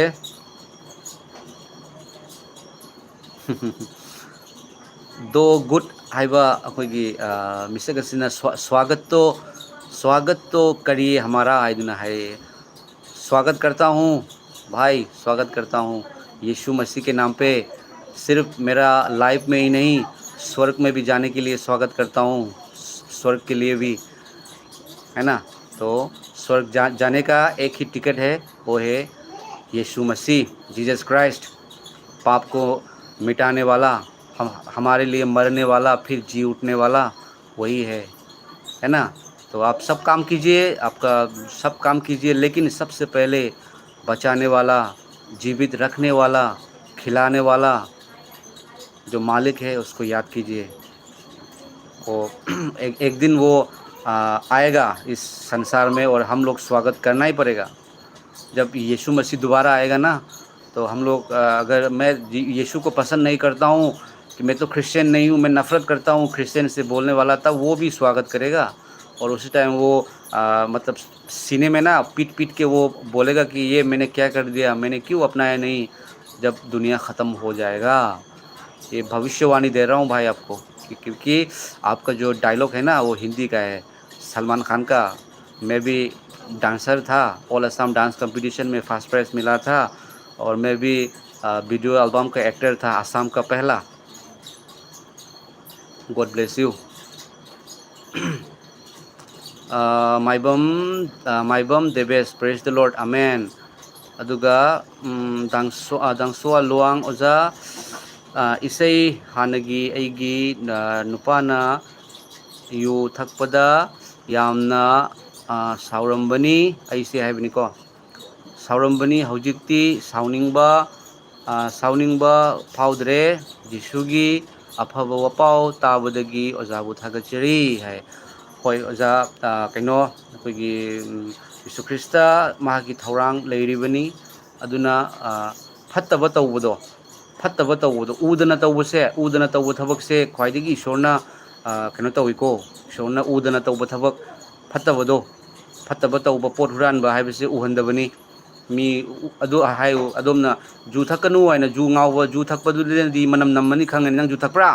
ꯗꯣ ꯒꯨꯗ ꯍꯥꯏꯕ ꯑꯩꯈꯣꯏꯒꯤ ꯃꯤꯁꯛ ꯑꯁꯤꯅ स्वागत तो करिए हमारा हाइदुना है स्वागत करता हूँ भाई स्वागत करता हूँ यीशु मसीह के नाम पे सिर्फ मेरा लाइफ में ही नहीं स्वर्ग में भी जाने के लिए स्वागत करता हूँ स्वर्ग के लिए भी है ना तो स्वर्ग जाने का एक ही टिकट है वो है यीशु मसीह जीसस क्राइस्ट पाप को मिटाने वाला हमारे लिए मरने वाला फिर जी उठने वाला वही है ना तो आप सब काम कीजिए आपका सब काम कीजिए लेकिन सबसे पहले बचाने वाला जीवित रखने वाला खिलाने वाला जो मालिक है उसको याद कीजिए वो एक दिन वो आएगा इस संसार में और हम लोग स्वागत करना ही पड़ेगा जब यीशु मसीह दोबारा आएगा ना तो हम लोग अगर मैं यीशु को पसंद नहीं करता हूँ कि मैं तो क्रिश्चियन नहीं हूँ मैं नफ़रत करता हूँ क्रिश्चियन से बोलने वाला था वो भी स्वागत करेगा और उसी टाइम वो मतलब सीने में ना पीट पीट के वो बोलेगा कि ये मैंने क्या कर दिया मैंने क्यों अपनाया नहीं जब दुनिया ख़त्म हो जाएगा ये भविष्यवाणी दे रहा हूँ भाई आपको क्योंकि आपका जो डायलॉग है ना वो हिंदी का है सलमान खान का मैं भी डांसर था ऑल असम डांस कंपटीशन में फर्स्ट प्राइज़ मिला था और मैं भी वीडियो एल्बम का एक्टर था असम का पहला God bless you Maibam Devesh praise the Lord amen अदुगा दांसोआ लोआंग ओजा इसै हानगी अैगी नुपाना यू थकपदा यामना सावरंबनी ऐसे हाइबनिको सावरंबनी हौजिक्ति सावनिंगबा फाउद्रे जिसुगी अफब वपाव ताबदगी ओजाबु थागचरी है होय ओजा कइनो अखोइगी यीशु ख्रिस्ता मागी थौरांग लेरिबनी अदुना फत्तब तौबदो उदना तौब थबकसे ख्वाइदगी ईश्वरना कइनो तौइको ईश्वरना उदना तौब थबक फत्तब तौब पोट हुरानबा हाइबसे उहंदबनी मी अदु हायु अदोमना जू थकनु हाइना जू गावबा जू थकपदुदि मनम नमनी खंगनि नंग जू थकप्रा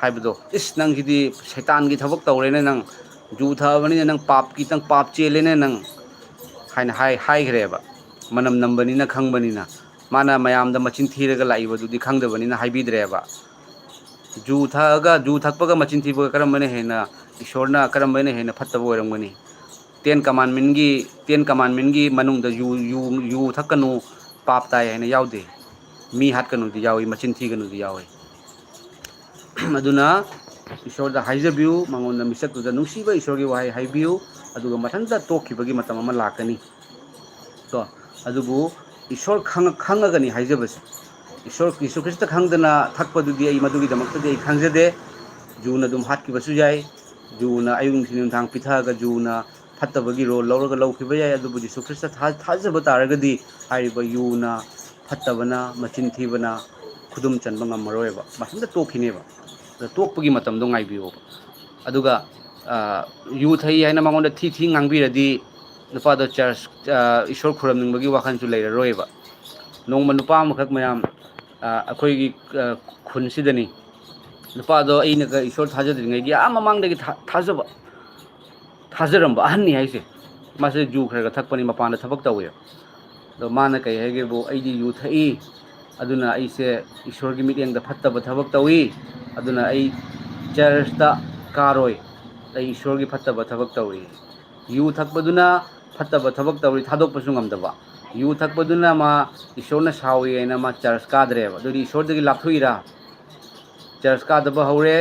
हाइबदो इस नंगिदी शैतान की थबक तौरेने नंग जू थबनी नंग पाप की तंग पाप चेलेने नंग हाइना हाइग्रेबा मनम नंबनिना खंगबनिना माना मयामदा मचिन थीरगा लाइबदुदि खंगदबनिना हाइबिद्रेबा जू थकपगा मचिन थीबगा करमबने हेना ईश्वरना करमबने हेना फत्तब ओइरंगबनी टेन कमांडमेंट की मनुंग यू थकनु पाप ताय है याउदे मी हाटकनुदी यावी मचिन थीगनुदी यावे अदुना ईश्वर दा हाइजबियु मंगोन मिसक तुदा नुसीबा ईश्वर की वाई हाइबियु अदुगा मथंदा तोखिबगी मतम अमा लाकनी तो अदुबु ईश्वर खंगगनी हाइजबस ईश्वर यीशु ख्रिस्त खंगदना थकपदुदी आई मदुगी दमक्तदि खंगजदे जूना दुम हाटकिबसु जाय जूना अयुंग सिनुंथांग पिथागा जूना फत्तबगी रोल लौरगा लौखिबा याय अदुबु यीशु ख्रिस्त थाजबा तारगदी हाइबा यूना फत्तबना मचिन थीबना खुदुम चनबा ngमरोयबा मथंदा तोखिनेबा तोकपगी मतमदो ngaibiyobा अदुगा यू थई हाइना मंगोंदा थी ngangbiradi नुपादो चर्च ईश्वर खुरमनिंगबगी वाखनसु लेररोयबा नोंगमा नुपा अमखक मयाम अखोइगी खुनसिदनी नुपादो अइनगा ईश्वर थाजद्रिङैगी ममांगदगी थाजरंबा अहन्नी हाइसे मासे जू खरगा थकपनी मपान थबक तौवे दो माना कई हैगेबो अइदी यू थई अदुना अइसे ईश्वर की मिटिंग दा फत्तब थबक तौई अदुना अइ चर्च दा कारोय ꯑꯩ ꯏꯁꯣꯔꯒꯤ ꯐꯠꯇꯕ ꯊꯕꯛ ꯇꯧꯔꯤ ꯌꯨ ꯊꯛꯄꯗꯨꯅ ꯐꯠꯇꯕ ꯊꯕꯛ ꯇꯧꯔꯤ ꯊꯥꯗꯣꯛꯄꯁꯨ ꯉꯝꯗꯕ ꯌꯨ ꯊꯛꯄꯗꯨꯅ ꯃꯥ ꯏꯁꯣꯔꯅ ꯁꯥꯎꯏ ꯍꯥꯏꯅ ꯃꯥ ꯆꯔꯆ ꯀꯥꯗ꯭ꯔꯦꯕ ꯑꯗꯨꯗꯤ ꯏꯁꯣꯔꯗꯒꯤ ꯂꯥꯞꯊꯣꯛꯏꯔꯥ ꯆꯔꯆ ꯀꯥꯗꯕ ꯍꯧꯔꯦ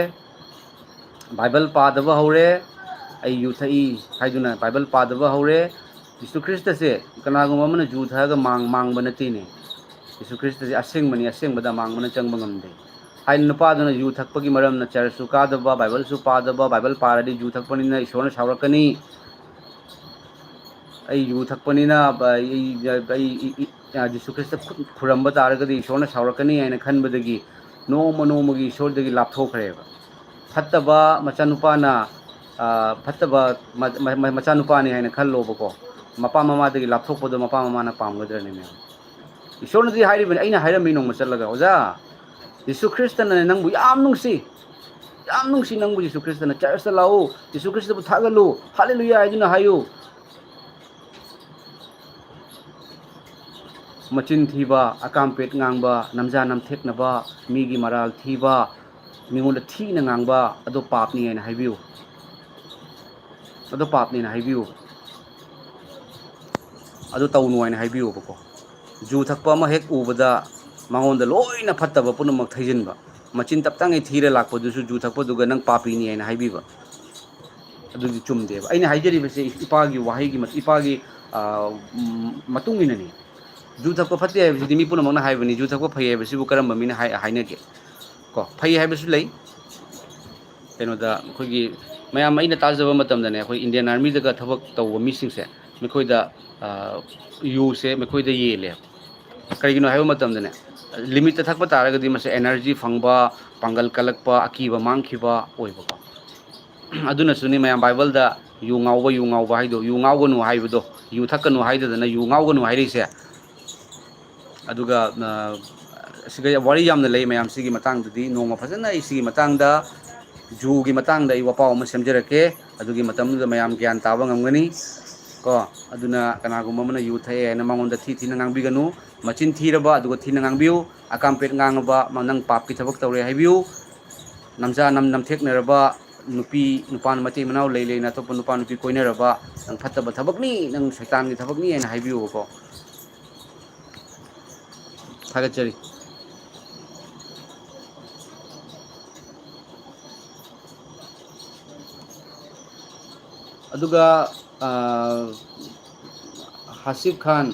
बाइबल पादब हौरे यू थई हाइदुना बाइबल पादब हौरे यीशु ख्रिस्ट से कनागुम अमन जू थग मांग नतीने यीशु ख्रिस्ट से असेंबनी असेंबदा मांगबन चंगब ngamde हाइ नुपादुना जू थकपगी मरमना चर्च कादब बाइबल सु पादब बाइबल पारदी जू थकपनिना ईश्वरना सावरकनी you थकपनिना Yeshu Christ खुरंब तारगदी ईश्वरना सावरकनी हाइना खनबदगी नोमगी ईश्वरदगी लापथोखरेबा फत्तबा मचानुपाना फत्तबा मचानुपानी हाइना खल्लोबको Mopa ममादगी लापथोकपदो Mopa ममाना पामगदरने मे ईश्वरनदी हाइरिबने अइना हाइरमि नोंग मचलगा ओजा यीशु ख्रिस्टना नंगबु याम नुंगसी नंगबु यीशु ख्रिस्टना चर्च लाओ यीशु ख्रिस्टबु थागलु hallelujah हाइदुना Hayu मचिन थीबा अकामपेट ngang नमजा नमथेकनबा मीगी moral थीबा मिगोंद थीना ngang अदो पापनी हाइना हाइबियु अदो पापनी ना हाइबियु अदो तौनु हाइना हाइबियु बको जू थकपा अमा हेक उबदा मंगोंद लोइना फत्तबा पुनमक थैजिनबा मचिन तपतांगे थीरे लाकपदुसु जू थकपदुगा नंग पापीनी हाइना हाइबिबा अदुदि चुमदेबा अइना हाइजरिबसे इपागी वाहिगी इपागी मतुंगिननी जू थकपा फत्ते हाइबसिदि मी पुनमकना हाइबनी जू थकपा फै हाइबसिबु करम्बा मीना हाइनगे को फै हाइबसु लೈ कनोदा अखोगी मयाम अइना ताजबा मतमदने अखोई इंडियन आर्मी दगा थबक तौबा मिसिंगसे मखोइदा यू से मखोइदा येले करिगिनो हाइबा मतमदने लिमिट थकपा तारगदी मसे एनर्जी फंगबा पांगल कलकपा अकीबा मांगखिबा ओइबको अदुना सुनी मयाम बाइबल दा यू ngauba हाइदो यू ngaugनु हाइबदो यू थकनु हाइददना यू ngaugनु हाइरिसे अदुगा सिगा वारी यामना लई मयाम सिगी मतंगददी नोंगा फजना इसिगी मतंगदा जूगी मतंगदा इ वपाव अमा सेमजरके अदुगी मतमदुदा मयाम ज्ञान ताबा ngamgani को अदुना कनागुम अमना यू थए हाइना मंगोंदा थीना ngangbiganu मचिन थीरबा अदुगा थीना ngangbියු अकामपेट nganगबा नंग पापकी थबक तौरे हाइबियु नमजा नमथेकनरबा नुपी नुपान मते मनाव लई लेना तो नुपा नुपी कोइनरबा नंग फत्तबा थबकनी नंग शैतानगी थबकनी हाइना हाइबियु को थागतचरी अदुगा हासिफ खान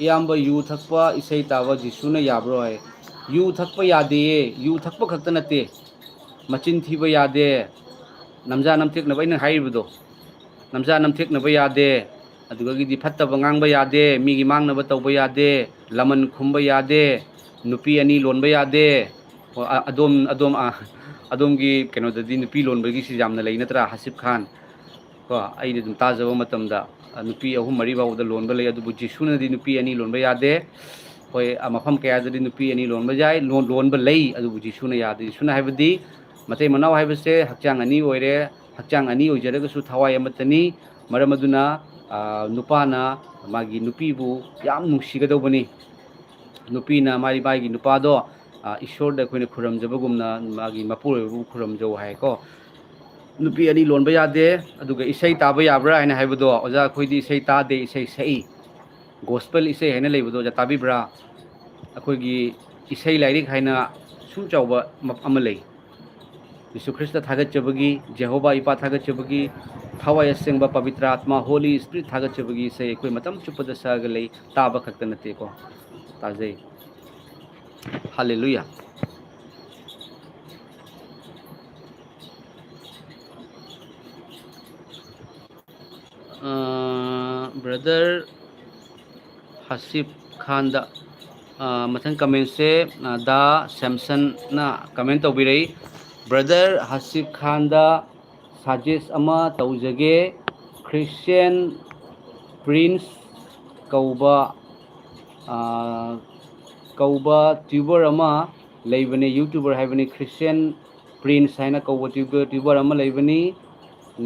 इयाम्बा यू थकपा इसै ताबा जिसुना याब्रो है यू थकपा यादे यू थकपा खक्ता नते मचिन थीबा यादे नमजा नमथेकनबा इना हाइबदो नमजा नमथेकनबा यादे अदुगागिदि फत्तबा ngang यादे मीगी मांगनबा तौबा यादे लमन खुंबा यादे नुपी अनि लोनबा यादे अदोमगी कनोददी नुपी लोनबगी सि यामना लई नत्रा हासिफ खान को अइदि दुम ताजबा मतमदा नुपी अहुम मरी बाउदा लोनबा लई अदुबु जिसुनदी नुपी अनि लोनबा यादे होय मफम कयाददी नुपी अनि लोनबा जाय लोनबा लई अदुबु जिसुना यादे जिसुना हाइबदी मते मनाव हाइबसे हक्चांग अनि ओइरे हक्चांग अनि ओइजरगसु थवाय अमतनी मरमदुना नुपाना मागी नुपीबु याम नुंसिगदौबनी नुपीना मारी बागी नुपादो ईश्वर अखोइना खुरमजबगुमना मागी मपुरबु खुरमजौ हाइको नुपी अनि लोनबा यादे अदुगा इसै ताबा याब्रा हाइना हाइबदो ओजा अखोइदि इसै तादे इसै सई गोस्पेल इसै हाइना लेबदो जा ताबिब्रा अखोइगी इसै लाइरिक हाइना सुम चावबा अमा लई यीशु ख्रिस्ट थागतचबगी जेहोवा इपा थागतचबगी थवाय असेंगबा पवित्र आत्मा होली स्पिरिट थागतचबगी इसै अखोइ मतम चुपदा साग लई ताबा खक्ता नतेको ताजै हालेलुया ब्रदर हसीफ खान दा मथन कमेंट से दा सैमसन ना कमेंट तौबिरई ब्रदर हसीफ खान दा सजेस्ट अमा तौजगे क्रिश्चियन प्रिंस कौबा ट्यूबर अमा लेबने यूट्यूबर हाइबने क्रिश्चियन प्रिंस हाइना कौबा ट्यूबर अमा लेबनी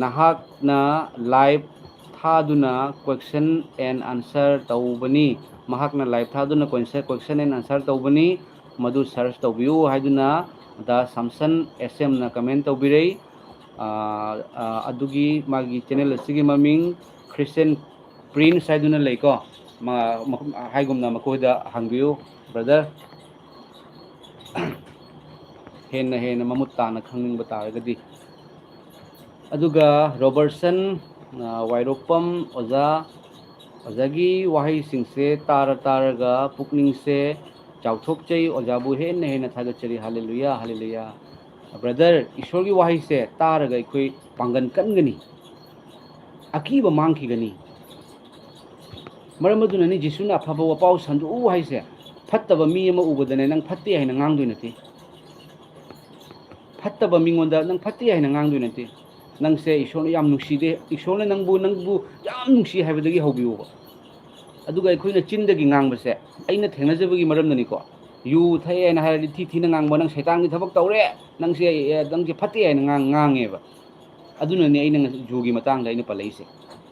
नाहाकना लाइव थादुना क्वेश्चन एंड आंसर तौबनी महाकना लाइव थादुना क्वेश्चन एंड आंसर तौबनी मधु सर्च तौबियु हाइदुना दा सैमसन एसएम ना कमेंट तौबिरई अदुगी मागी चैनल असिगी ममिंग क्रिश्चियन प्रिंस हाइदुना लेको हाइगुमना मकोदा हंगबियो ब्रदर हेन हेन ममुत ताना खंगनिंग बतारगदी अदुगा रॉबर्टसन वाइरोपम ओजा ओजागी वाही सिंसे तार तारगा पुकनिंग से चाउथोकचै ओजाबु हेन हेन थागचरी हालेलुया हालेलुया ब्रदर ईश्वर की वाही से तारगा अखोई पांगन कनगनी अकीब मांगखिगनी मरम अदुननी जिसुना अफब वपाउ संदु वाही से फत्तब मी अमा उबदने नंग फत्ते हाइना ngang नथि फत्तब मिंगोंदा नंग फत्ते हाइना ngang नथि नंग से ईश्वर याम नुसीदे ईश्वर नंगबु याम नुसी हाइबदगी हौबियोबा अदुगा अखोइना चिंदगी ngangbसे अइना थेंगनाजबगी मरमदनिको यू थैना हाइरदि थि थिना ngangbा नंग शैतानगी थबक तौरे नंगसे फत्ते हाइना ngangeबा अदुननी अइना जुगी मतांगदा अइना पलैसे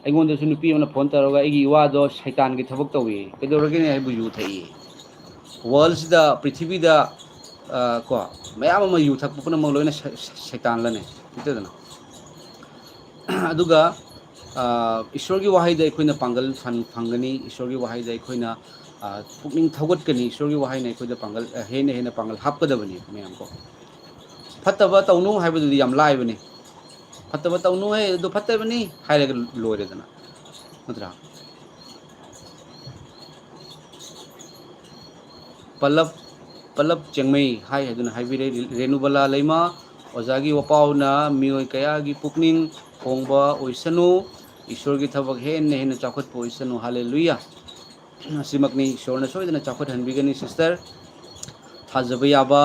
अइगोंदसु नुपी अमना फोन तौरगा अइगी वादो शैतानगी थबक तौई केदोरगेने हाइबु यू थैई वर्ल्डसिदा पृथ्वीदा को मयाम अमा यू थकपु पुनमक लोइना शैतान लने इतदना अदुगा ईश्वर की वाही अखोइना पांगल फंगनी ईश्वर की वाही अखोइना पुकनिंग थौगतकनी ईश्वर की वाही अखोइदा पांगल हेन हेन पांगल हापकदबनी मयाम को फत्तब तौनु हाइबदुदि याम लाइबनी फत्तब तौनु है दो फत्तबनी हाइरग लोइरेदना नत्रा पल्लव पल्लव चेंगमई हाई हदुना हाइबिरे रेणुबला लेमा ओजागी वपाउना मियोय कयागी पुकनिंग होंबा ओइसनु ईश्वर की थबक हेन हेन चाखत ओइसनु hallelujah Simkani ईश्वरना सोइदना चाखत हनबिगनी sister थाजब याबा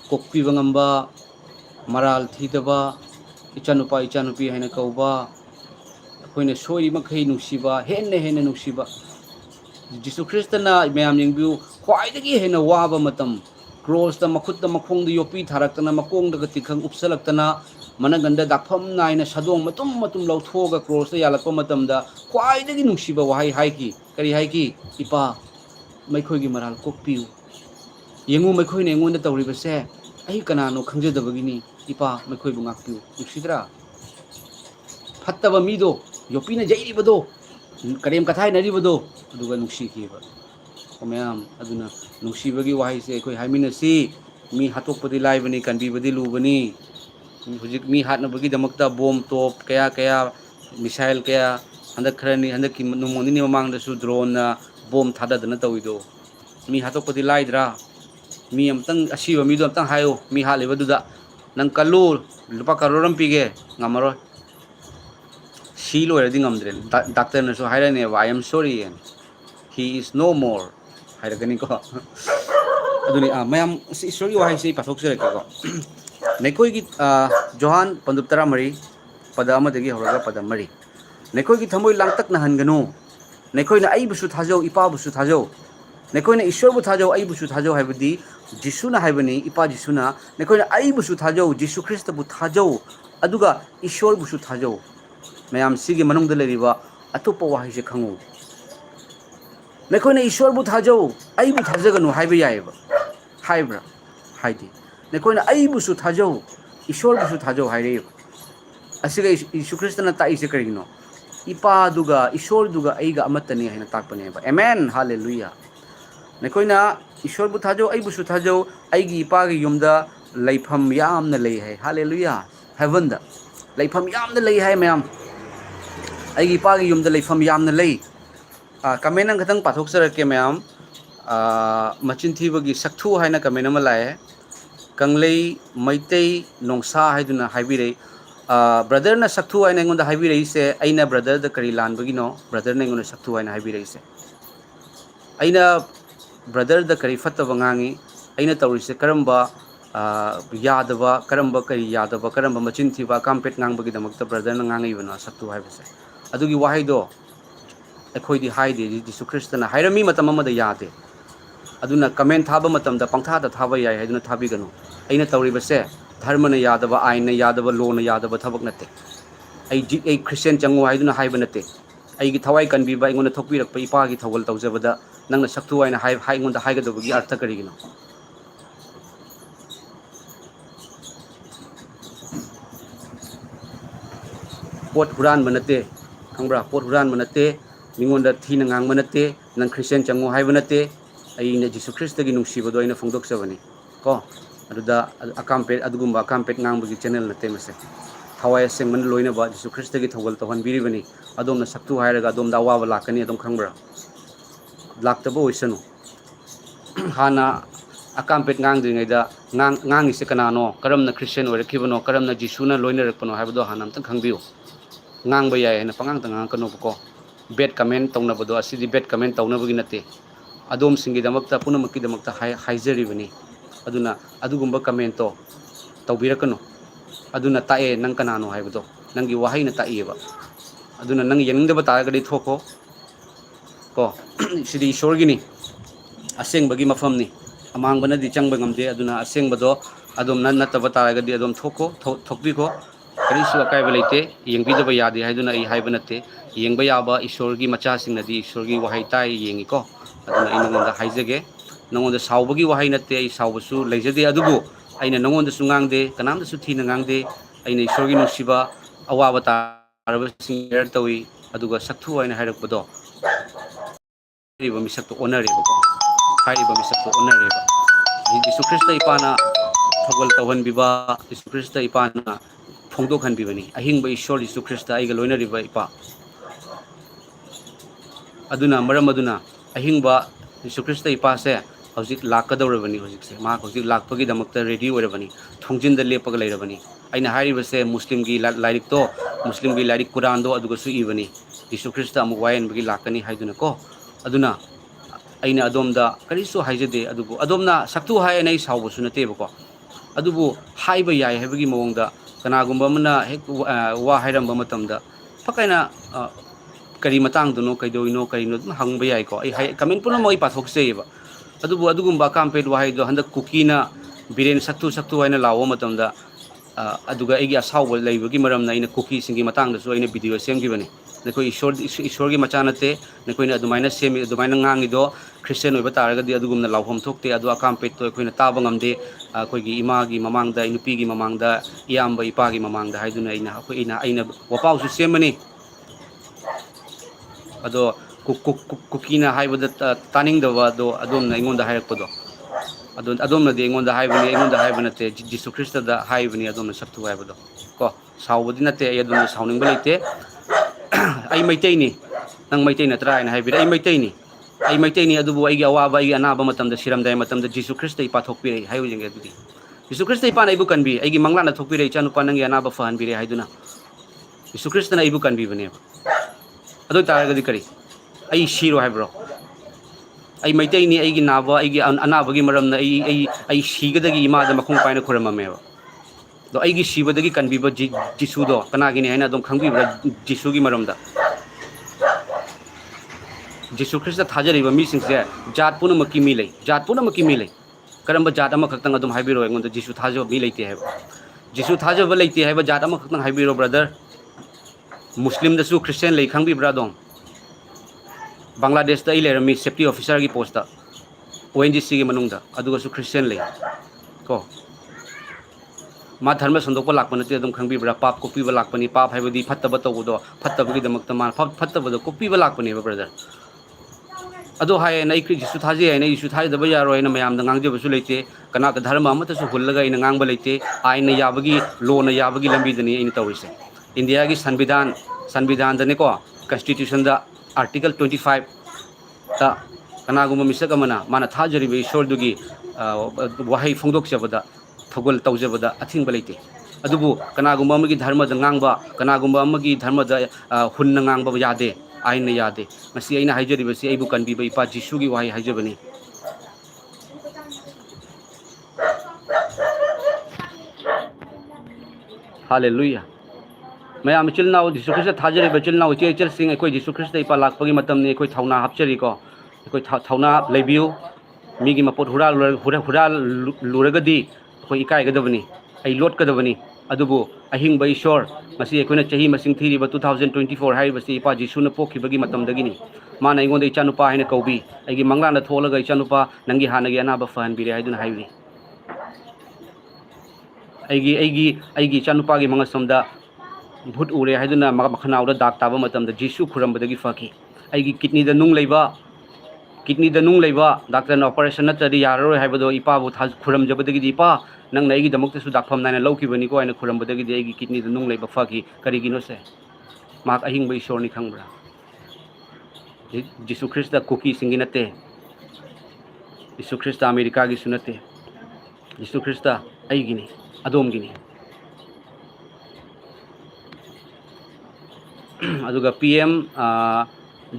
कोकपीबा ngamba moral थीदबा इचानुपा इचानुपी हाइना कौबा अखोइना सोइ मखै नुसीबा हेन हेन नुसीबा जिसु ख्रिस्टना मैम यंगबिउ ख्वाइदगी हेन वाबा मतम क्रॉसदा मखुत्दा मखोंदा योपी थारक्तना मकोंदा तिखंग उपसलक्तना मनगंदा दाफम नाइना सदोंग मतुम मतुम लौथोगा क्रॉसदा यालकपा मतमदा ख्वाइदगी नुसीबा वाहाई हाइकी करी हाइकी इपा मैखोइगी मराल कोकपिउ यंगु मैखोइना एंगोंदा तौरिबसे अहि कनानो खंगजदबगिनी इपा मैखोइबु ngakpiu नुसीद्रा फत्तबा मीदो योपीना जैरिबदो करेम कथाई नरिबदो अदुगा नुसीखिबा मैम अदुना नुसीबगी वाही से अखोइ हाइमिनसी मी हातोकपदि लाइबनी कनबीबदि लुबनी हुजिक मी हातनबगी दमकता बोम टॉप कया कया मिसाइल कया हंदक खरनी हंदक की नुमोनिनि ममांगदसु ड्रोन बोम थाददना तविदो मी हातोकपदि लाइद्रा मी अमतंग असीबा मीदो अमतंग हायो मी हालेबदुदा नंग कल्लू लुपा करोड़म पीगे ngamaroy सी लोइरदि ngamdre डॉक्टर नसु हाइरने I am sorry he is no more हाइरगनी को अदुनी मैम ईश्वरगी वाही से पाथोक्सरकेको नैखोइगी जोहान पंदुप तरा मरी पद अमदगी हौरगा पद मरी नैखोइगी थमोइ लांगतक नहनगनु नैखोइना अइबुसु थाजौ इपाबुसु थाजौ नैखोइना ईश्वरबु थाजौ अइबुसु थाजौ हाइबदि जिसुना हाइबनी इपा जिसुना नैखोइना अइबुसु थाजौ जिसु ख्रिस्तबु थाजौ अदुगा ईश्वरबुसु थाजौ मैम सिगे मनुंगदा लेरिबा अतोप्पा वाही से खंगु नैखोइना ईश्वरबु थाजौ अइबु थाजगनु हाइबा याइबा हाइब्रा हाइदि नैखोइना अइबुसु थाजौ ईश्वरबुसु थाजौ हाइरे असिगा यीशु ख्रिस्तना ताइसे करिगिनो इपादुगा ईश्वरदुगा अइगा अमतनी हाइना ताकपनेबा आमेन हालेलुया नैखोइना ईश्वरबु थाजौ अइबुसु थाजौ अइगी इपागी युमदा लैफम यामना लई है हालेलुया हेवनदा लैफम यामना लई है मैम अइगी इपागी युमदा लैफम यामना लई कमेंट खतंग पाथोक्सरके मैम मचिन थीबगी सक्थु हाइना कमेंट अमा लाए कंगलई मैतै नोंसा हाइदुना हाइबिरे ब्रदर ना सक्थु हाइना एंगोंदा हाइबिरे से अइना ब्रदर द करी लानबगिनो ब्रदर ने एंगोंदा सक्थु हाइना हाइबिरे से अइना ब्रदर द करी फत्तबा ngangi अइना तौरिसे करम्बा यादबा करम्बा करी यादबा करम्बा मचिन थीबा कामपेट ngangbagi damakta ब्रदर ना ngangaibana सक्थु हाइबसे अदुगी वाहिदो अखोइदि हाइदे जिसु ख्रिस्टना हाइरमी मतम अमदा यादे अदुना कमेंट थाबा मतमदा पंथादा थाबा याय हाइदुना थाबिगनु अइना तौरिबसे धर्मना यादबा आइनना यादबा लोना यादबा थबक नते आई क्रिश्चियन चंगो हाइदुना हाइबा नते अइगी थवाई कनबीबा अइगोंदा थोकपिरकपा इपागी थौगल तौजबदा नंगना सक्थु हाइना हाइगोंदा हाइगदबगी अर्थ करिगिनो पोट हुरान बनते खंबरा पोट हुरान बनते मिंगोंदा थीना ngang बनते नंग क्रिश्चियन चंगो हाय बनते अइने जीसु ख्रिस्ट की नुंसीबदो अइना फोंदोकचबनी को अदुदा अकामपेट अदुगुंबा अकामपेट ngang चैनल नते मसे थवाय सेंगमन लोइनबा जीसु ख्रिस्ट की थौगल तौहनबिरिबनी अदोमना सक्तु हायरगा अदोमदा अवाबा लाकनी अदोम खंबरा लाक्तबो ओइसनु हाना अकामपेट ngang ngangiसे कनानो करमना Christian ओइरखिबनो करमना जीसुना लोइनरकपनो हायबदो Hana अमतंग खंबियो ngang bayai na pangang tangang kanu ko bad comment tawna bodo asidi bad comment tawna bugi nate adom singi damakta punamakki damakta haijari bani aduna adugumba comment to tawbirakano aduna tae nang kanano haibado nangi wahai na taiyeba aduna nang yaningdaba taragadi thoko ko sidi ishorgi ni aseng bagi mafam ni amang bana di changba ngamde aduna aseng bado adom nan nataba taragadi adom thoko thokbi ko करीसु अकायबा लेते यंगबीदबा यादे हाइदुना आई हाइबा नते यंगबा याबा ईश्वर की मचासिंगनदी ईश्वर की वहाई ताई येंगिको अदुना आई नंगोंदा हाइजगे नंगोंदा सावबगी वहाई नते आई सावबसु लेजदे अदुबु आइना नंगोंदा सुंगांगदे कनामदसु थीना गांगदे आइना ईश्वर की नुसिबा अवाबा तारबा singer Tawi अदुगा सक्थु आइना हाइरकबदो रिबा मिसक्तो ओनरेबको हाइबा मिसक्तो ओनरेबा यीशु Christ इपाना थगल तवन बिबा यीशु ख्रिस्ट इपाना फोंदोखनबिबनी अहिंग ईश्वर यीशु ख्रिस्ट आइगा लोइनरिबा इपा अदुना मरम अदुना अहिंग यीशु ख्रिस्ट इपा से हजिक लाकदौरबनी हजिक से मा हजिक लाकपगी दमकता रेडी ओरबनी थोंजिन द लेपग लेरबनी आइना हारिबसे मुस्लिम की लाइरिक तो मुस्लिम की लाइरिक कुरान दो अदुगसु इबनी यीशु ख्रिस्ट अमु वायन बगी लाकनी हाइदुना को अदुना आइना अदोमदा करिसु हाइजदे अदुबु अदोमना सक्तु हाय नै सावबसु नतेबको अदुबु हाइबा याय हाइबगी मवंगदा कनागुंबा मना हेक वा हाइरंबा मतमदा फकाइना करी मतंगदनो कइदोइनो करिनो हंगबा यायको आई कमेंट पुना मोइ पाथोकसेबा अदुबु अदुगुंबा कामपेट वाहाइदो हंदा कुकीना बिरेन सक्तु हाइना लावो मतमदा अदुगा एगी असावबा लैबगी मरमना इन कुकी सिंगी मतंगदसु आइना वीडियो सेमगिबनी नखोइ ईश्वर की मचा नते नखोइना अदुमाइना सेमि अदुमाइना ngangido क्रिश्चियन ओइबा तारगदी अदुगुमना लावफम थोकते अदु अकामपेट तो अखोइना ताबा ngamde अखोइगी इमागी ममांगदा इनुपीगी ममांगदा इयाम्बा इपागी ममांगदा हाइदुना आइना वपाउसु सेमनी अदो कुकीना हाइबदा तानिंगदबा अदो अदोमना इंगोंदा हाइरकपदो अदोमना दे इंगोंदा हाइबा नते जीसु ख्रिस्टदा हाइबनी अदोमना सक्तु हाइबदो को सावबदी नते अदोमना सावनिंगबा लेते आई मैतैनी नंग मैतै नत्रा हाइना हाइबिर आई मैतैनी अदुबु आइगी अवाबा आइगी अनाबा मतमदा सिरमदाय मतमदा जीसु ख्रिस्ट इपा थोकपिरे हाइबुजिंगे अदुदी जीसु ख्रिस्ट इपा नाइबु कनबी आइगी मंगलाना थोकपिरे इचानुपा नंगी अनाबा फहनबिरे हाइदुना जीसु ख्रिस्ट ना इबु कनबीबने अदु तारगदी करी आई शिरो हाइब्रो आई मैतैनी आइगी नाबा आइगी अनाबगी मरमना आई शिगदगी इमादा मखोंग पाइना खुरममेबा दो आइगी शिबदगी कनबीबा जीसुदो कनागिने हाइना अदुम खंगबीब्रा जीसुगी मरमदा जीसु ख्रिस्ट थाजरिबा मिसिंगसे जात पुनमकी मी लै करम जात अमा खक्तंग अदुम हाइबिरो एंगोंद जीसु थाजब मी लैते है जीसु थाजब लैते है जात अमा खक्तंग हाइबिरो ब्रदर मुस्लिम दसु क्रिश्चियन लै खंगबीब्रा दोम बांग्लादेश दा इलेरमी सेफ्टी ऑफिसर की पोस्ट दा ओएनजीसी की मनुंगदा अदुगसु क्रिश्चियन लै को मा धर्म संदोकपा लाकपा नते अदुम खंगबीब्रा पाप कोपीबा लाकपनी पाप हाइबदी फत्तबा तौबदो फत्तबगी दमकता मा फत्तबदो कोपीबा लाकपनी ब्रदर अदो हाय नै जीसु थाजे है नै जीसु थाजदबा यारो है मयाम दा ngangjebसु लेते कना का धर्म अमतसु हुल्लगा इन ngangbा लेते आइन याबगी लोन याबगी लंबीदनी इन तौरिसे इंडिया की संविधान दने को कॉन्स्टिट्यूशन दा आर्टिकल 25 ता कनागुम मिसक अमना माना थाजरिबे ईश्वरदुगी वहाई फोंदोकजबदा थगोल तौजबदा अथिंबा लेते अदुबु कनागुम अमगी धर्म दा ngangbा कनागुम अमगी धर्म दा हुन्न ngangbा यादे आइन यादे मसी आइना हाइजरिबसी आइबु कनबीबा इपा जीसुगी वहाई हाइजबनी हालेलुया मैम चिलनाउ जीसु ख्रिस्ट थाजरिबा चिलनाउ चेचल सिंग अखोइ जीसु ख्रिस्ट इपा लाकपगी मतमनि अखोइ थौना हापचरिको अखोइ थौना लेबियु मीगी मपोट हुरा लुरगदी अखोइ इकाइगदबनी आई लोटकदबनी अदुबु अहिंग ईश्वर मसी अखोइना चही मसिंग थीरिबा 2024 हाइबसी इपा जीसुना पोखिबगी मतमदगिनी माना इंगोंदा इचानुपा हाइना कौबी आइगी मंगलाना थोलगा इचानुपा नंगी हानगी अनाबा फहनबिरे हाइदुना हाइबी आइगी इचानुपागी मंगसमदा भूत उरे हाइदुना मखनाउदा दाग ताबा मतमदा जिसु खुरंबदगी फकी आइगी किडनी दा नुंग लेबा किडनी दा नुंग लेबा डॉक्टर ना ऑपरेशन नतरी यारो हाइबदो इपा बु खुरंजबदगी इपा नंग नैगी दमक्तसु दाखफम नायना लौकिबनी को आइना खुरंबदगी आइगी किडनी दा नुंग लेबा फकी करिगिनो से माक अहिंग ईश्वर नि खंगब्रा जिसु ख्रिस्ट कुकी सिंगी नते जिसु ख्रिस्ट अमेरिका की सुनते जिसु ख्रिस्ट अईगिनी अदोमगिनी अदुगा पीएम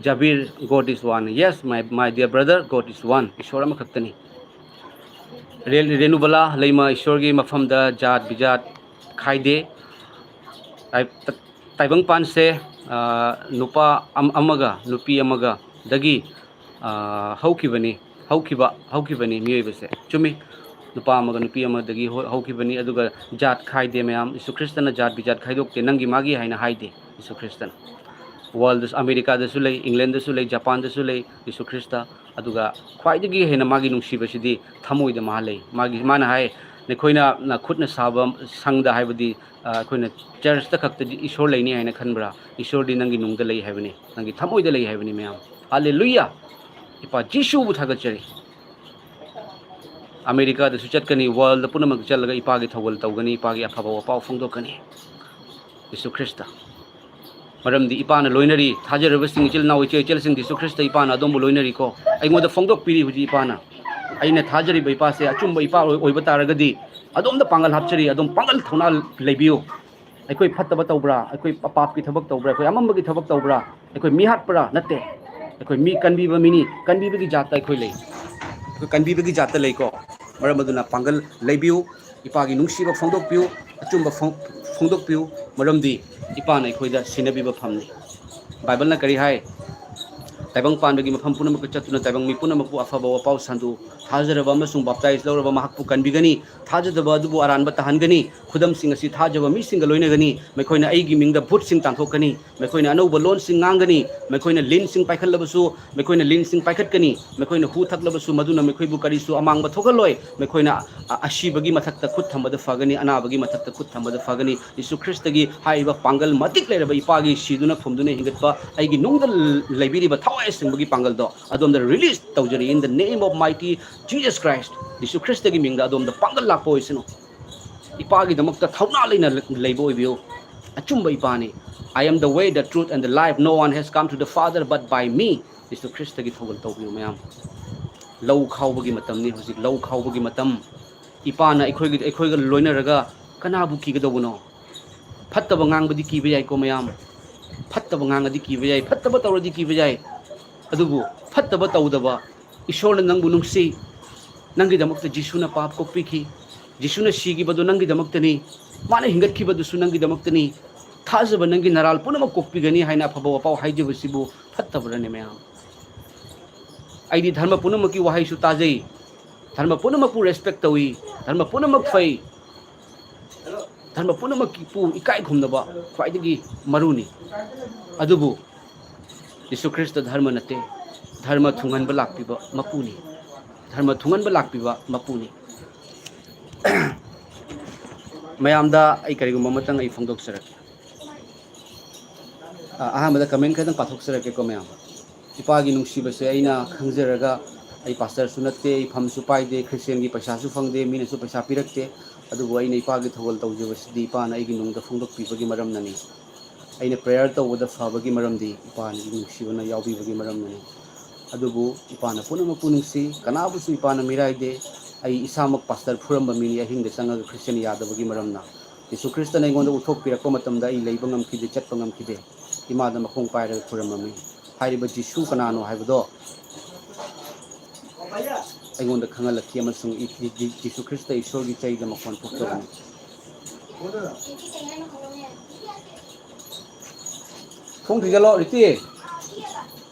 जबीर God is one yes my dear brother God is one ईश्वर अमा खक्तनी रेणुबला लेमा ईश्वर की मफम दा जात बिजात खाइदे ताइबंग पान से नुपा अमगा नुपी अमगा दगी हौकिबनी मियोइबसे चुमी नुपा अमगा नुपी अमदगी हौकिबनी अदुगा जात खाइदे मैम यीशु ख्रिस्टना जात बिजात खाइदोक्ते नंगी मागी हाइना हाइदे यीशु ख्रिस्टना वर्ल्ड अमेरिका दसु ले इंग्लैंड दसु ले जापान दसु ले यीशु ख्रिस्टा अदुगा ख्वाइदगी हेना मागी नुंसीबसिदी थमोइद मा ले मागी माना हाय नखोइना खुदना साबा संगदा हाइबदी अखोइना चर्च ता खक्त ईश्वर लेनी हाइना खनब्रा ईश्वर दी नंगी नुंगदा ले हाइबनी नंगी थमोइद ले हाइबनी मैम हालेलुया इपा जिसु बु थागचरी अमेरिका दसु चटकनी वर्ल्ड पुनमक चलगा इपागी थवल तौगनी इपागी अफबा वपाव फोंदोकनी यीशु ख्रिस्टा मरमदी इपाना लोइनरी थाजरबसिंग इचिल नाउ इचे इचेलसिंग यीशु ख्रिस्टा इपाना अदोम लोइनरी को अइमोदा फोंदोक पिरी हुजी इपाना अइना थाजरी इपासे अचुंब इपा ओइबा तारगदी अदोमदा पांगल हापचरी अदोम पांगल थौना लेबियो अखोई फत्तबा तौब्रा अखोई पाप की थबक तौब्रा अखोई अमंबगी थबक तौब्रा अखोई मी हाटपरा नते अखोई मी कनबीबा मिनी कनबीबगी जाता अखोई ले अखोई कनबीबगी जाता लेको मरमदुना पांगल लेबियो इपागी नुंसीबा फोंदोकपियो अचुंबा फोंदोकपियो मरमदी इपाना अखोइदा सिनबीबा फमनी बाइबलना करी हाय ताइबंग पानबगी मफम पुनमक चतुना ताइबंग मी पुनमकु अफबा वपाव संदु थाजरबा अमसुंग बाप्ताइज लौरबा महकपु कनबिगनी थाजदबा अदुबु अरानबा तहनगनी खुदम सिंग असि थाजबा मी सिंग लोइनगनी मैखोइना अइगी मिंगदा भूत सिंग तांथोकनी मैखोइना अनौबा लोन सिंग ngang मैखोइना लिन सिंग पाइखलबसु मैखोइना लिन सिंग पाइखतकनी मैखोइना हु थकलबसु मदुना मैखोइबु करिसु अमांगबा थोकलोय मैखोइना अशिबगी मथक्ता खुद थंबदा फगनी अनाबगी मथक्ता खुद थंबदा फगनी यीशु ख्रिस्टगी हाइबा पांगल मतिक लेरबा इपागी सिदुना फुमदुना हिंगतपा अइगी नुंगदा लेबिरिबा थावाय सिंबगी पांगल दो अदोमदा रिलीज तौजरी in the name of mighty Jesus Christ यीशु ख्रिस्टगी मिंगदा अदोमदा पांगल लापो ओइसनो इपागी दमक्ता थौना लेना लेबो ओइबियो अचुंबा इपानी I am the way, the truth, and the life. No one has come to the Father but by me. Yीशु ख्रिस्टगी थौगल तौबियो मैम लौ खाउबगी मतमनी हुजिक लौ खाउबगी मतम इपाना अखोइगा लोइनरगा कनाबु किगदबनो फत्तबा ngangbadi किबे याय को मैम फत्तबा nganगदी किबे याय फत्तबा तौरदी किबे याय अदुबु फत्तबा तौदबा ईश्वरना नंगबु नुंसी नंगी दमक्ता जिसुना पाप कोक्पिखी जिसुना सिगिबदो नंगी दमक्तनी माना हिंगतखिबदुसु नंगी दमक्तनी थाजबा नंगी नराल पुनमक कोक्पिगनी हाइना अफबा वपाव हाइजबसिबु फत्तबरने मैम आइदी धर्म पुनमकी वहाइसु ताजै धर्म पुनमकु रेस्पेक्ट तौई धर्म पुनमक फै धर्म पुनमकी पु इकाय खुमनबा ख्वाइदगी मरुनी अदुबु यीशु ख्रिस्ट धर्म नते धर्म थुंगनबा लाक्पिबा मपुनी धर्म थुंगनबा लाक्पिबा मपुनी मयामदा आई करिगुम मतंग आई फोंदोक सरके अहमद कमेंट खदं पाथोक सरके को मयाम इपागी नुंसीबसे अइना खंगजरगा आई पास्टर सुनते आई फमसु पाइदे क्रिश्चियन की पैसासु फंगदे मीनसु पैसा पिरक्ते अदुबु अइना इपागी थोगल तौजबसदी इपाना अइगी नुंगदा फोंदोक पिबगी मरमननी अइना प्रेयर तौबदा फबगी मरमदी इपाना नुंसीबना यावबिबगी मरमननी अदुबु इपाना पुनमकु नुंसी कनाबुसु इपाना मिराइदे आई इसामक पास्टर फुरम्बा मिनी अहिंग संग क्रिश्चियन यादबगी मरमना यीशु ख्रिस्टना अइगोंदा उथोकपिरक्पा मतमदा आई लैबा ngamखिदे चटपा ngamखिदे इमादा मखोंग पाइरगा फुरम्बमी हाइरिबा जिसु कनानो हाइबदो अइगोंदा खंगलखि अमसुंग यीशु ख्रिस्ट ईश्वरगी चैदा मखोन थोक्तबनी फोंग थिगलो रिति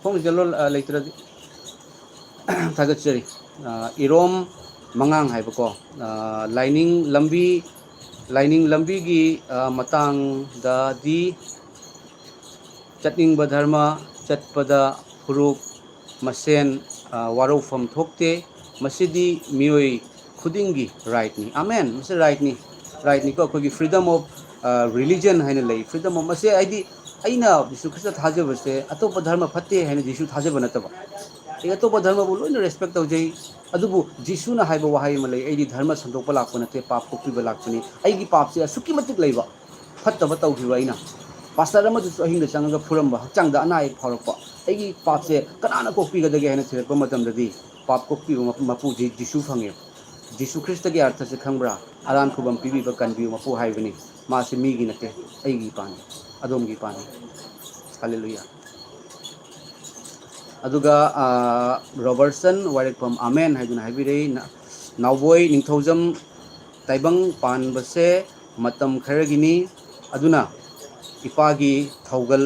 फोंग थिगलो लेत्रदि थागचरी इरोम मंगांग हाइबको लाइनिंग लंबी की मतंग दी चटनिंग धर्म चटपदा फुरुक मसेन वारोफम थोक्ते मसीदी मियोई खुदिंगी राइट नि आमेन मसे राइट नि को अखोगी freedom of religion haina lei freedom of mase aidi aina jisu krista thaje base atopa dharma fatte haina jisu thaje banataba e atopa dharma bu loina respect tawjei adubu jisu na haiba wahai ma lei aidi dharma sandokpa lakpa nate pap kokpi ba lakpani aigi pap se asuki matik leiba fattaba tawkhiba aina pastor ama du ahinga changa phuramba changda ana ek phorokpa aigi pap se kanana kokpi gadage haina thirakpa matam dadi pap kokpi mapu jisu phange jisu krista ge artha se khangbra aran khubam pibi ba kanbi mapu haibani ma se mi gi nate aigi pani adom gi pani hallelujah aduga robertson warekpam amen haiduna haibirei nawboi ningthojam taibang pan base matam kharagini aduna ipagi thaugal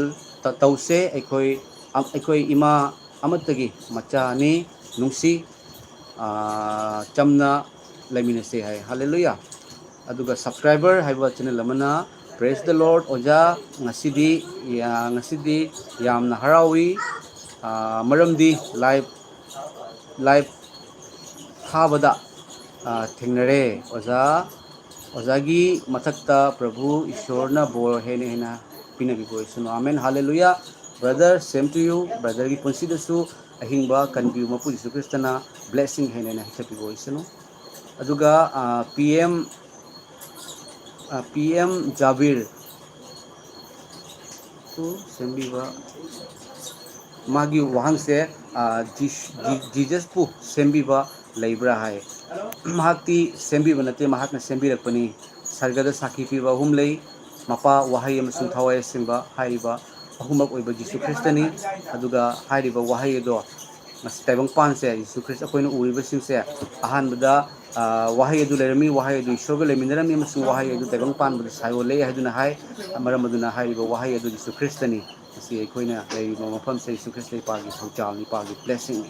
tause aikoi ima amatagi macha ni nungsi chamna laiminase hai hallelujah aduga subscriber haiba channel amana praise the lord oja ngasidi yamna harawi maramdi live thabada thengnare ozagi mathakta prabhu ishorna bor hene hena pinagi boy suno amen hallelujah brother same to you brother gi punsi dasu ahingba kanbi mapu jisu kristana blessing hene na happy boy suno aduga pm jabir to sembiba magi wahang se jesus pu sembiba leibra hai mahakti sembiba nate mahakna sembirakpani sargada sakhi piba humlei mapa wahai amasung thawai simba haiba ahumak oiba jisu kristani aduga haiba wahai do mas taibang pan se jisu krist akoina uriba singse ahanbada wahai adu lerami wahai adu ishoga leminarami amasung wahai adu taibang pan bada sayo lei haiduna hai maram aduna haiba wahai adu jisu kristani si akoina leiba mafam se jisu krist pagi thauchal ni pagi blessing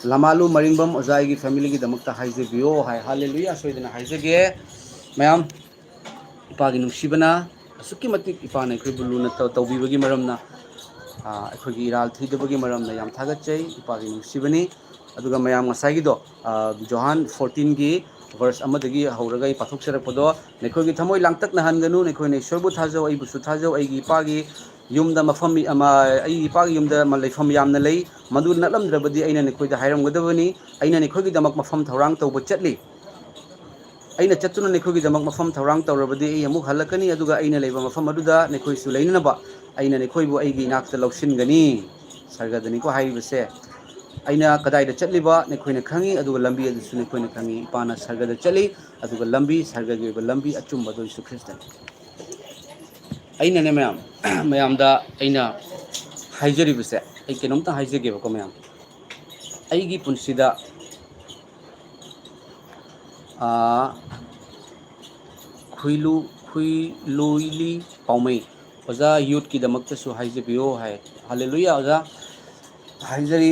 lamalu maringbam ozai gi family gi damakta haije bio hai hallelujah soidana haijege mayam ipagi nungsibana asuki matik ipana akhoi buluna tawbibagi maramna akhoi gi iral thidabagi maramna yam thagachai ipagi nungsibani aduga mayam ngasai gi do johan 14 gi verse amadagi hauraga i pathok serakpodo nekhoi gi thamoi langtak na hanganu nekhoi ne sorbu thajau ai busu thajau ai gi ipagi yumda mafam ama ai ipagi yumda leifam yamna lei madu nalamdrabadi aina nekhoi da hairam gadabani aina nekhoi gi damak mafam thaurang tawba chatli aina chatuna nekhoi gi damak mafam thaurang tawrabadi ai amuk halakani aduga aina leiba mafam aduda nekhoi su leinaba aina nekhoi bu ai gi nakta lawsingani sargadani ko haibase aina kadai da chatliba nekhoina khangi aduga lambi adusu nekhoina khangi ipana sargada chali aduga lambi sargagi ba lambi achumba do Jesu Kristan aina ne mayam da aina haijari bise ai kenomta haijage ba ko mayam aigi punsida khuiluili paumai oza youth ki damakta su haijabiyo hai hallelujah oza haijari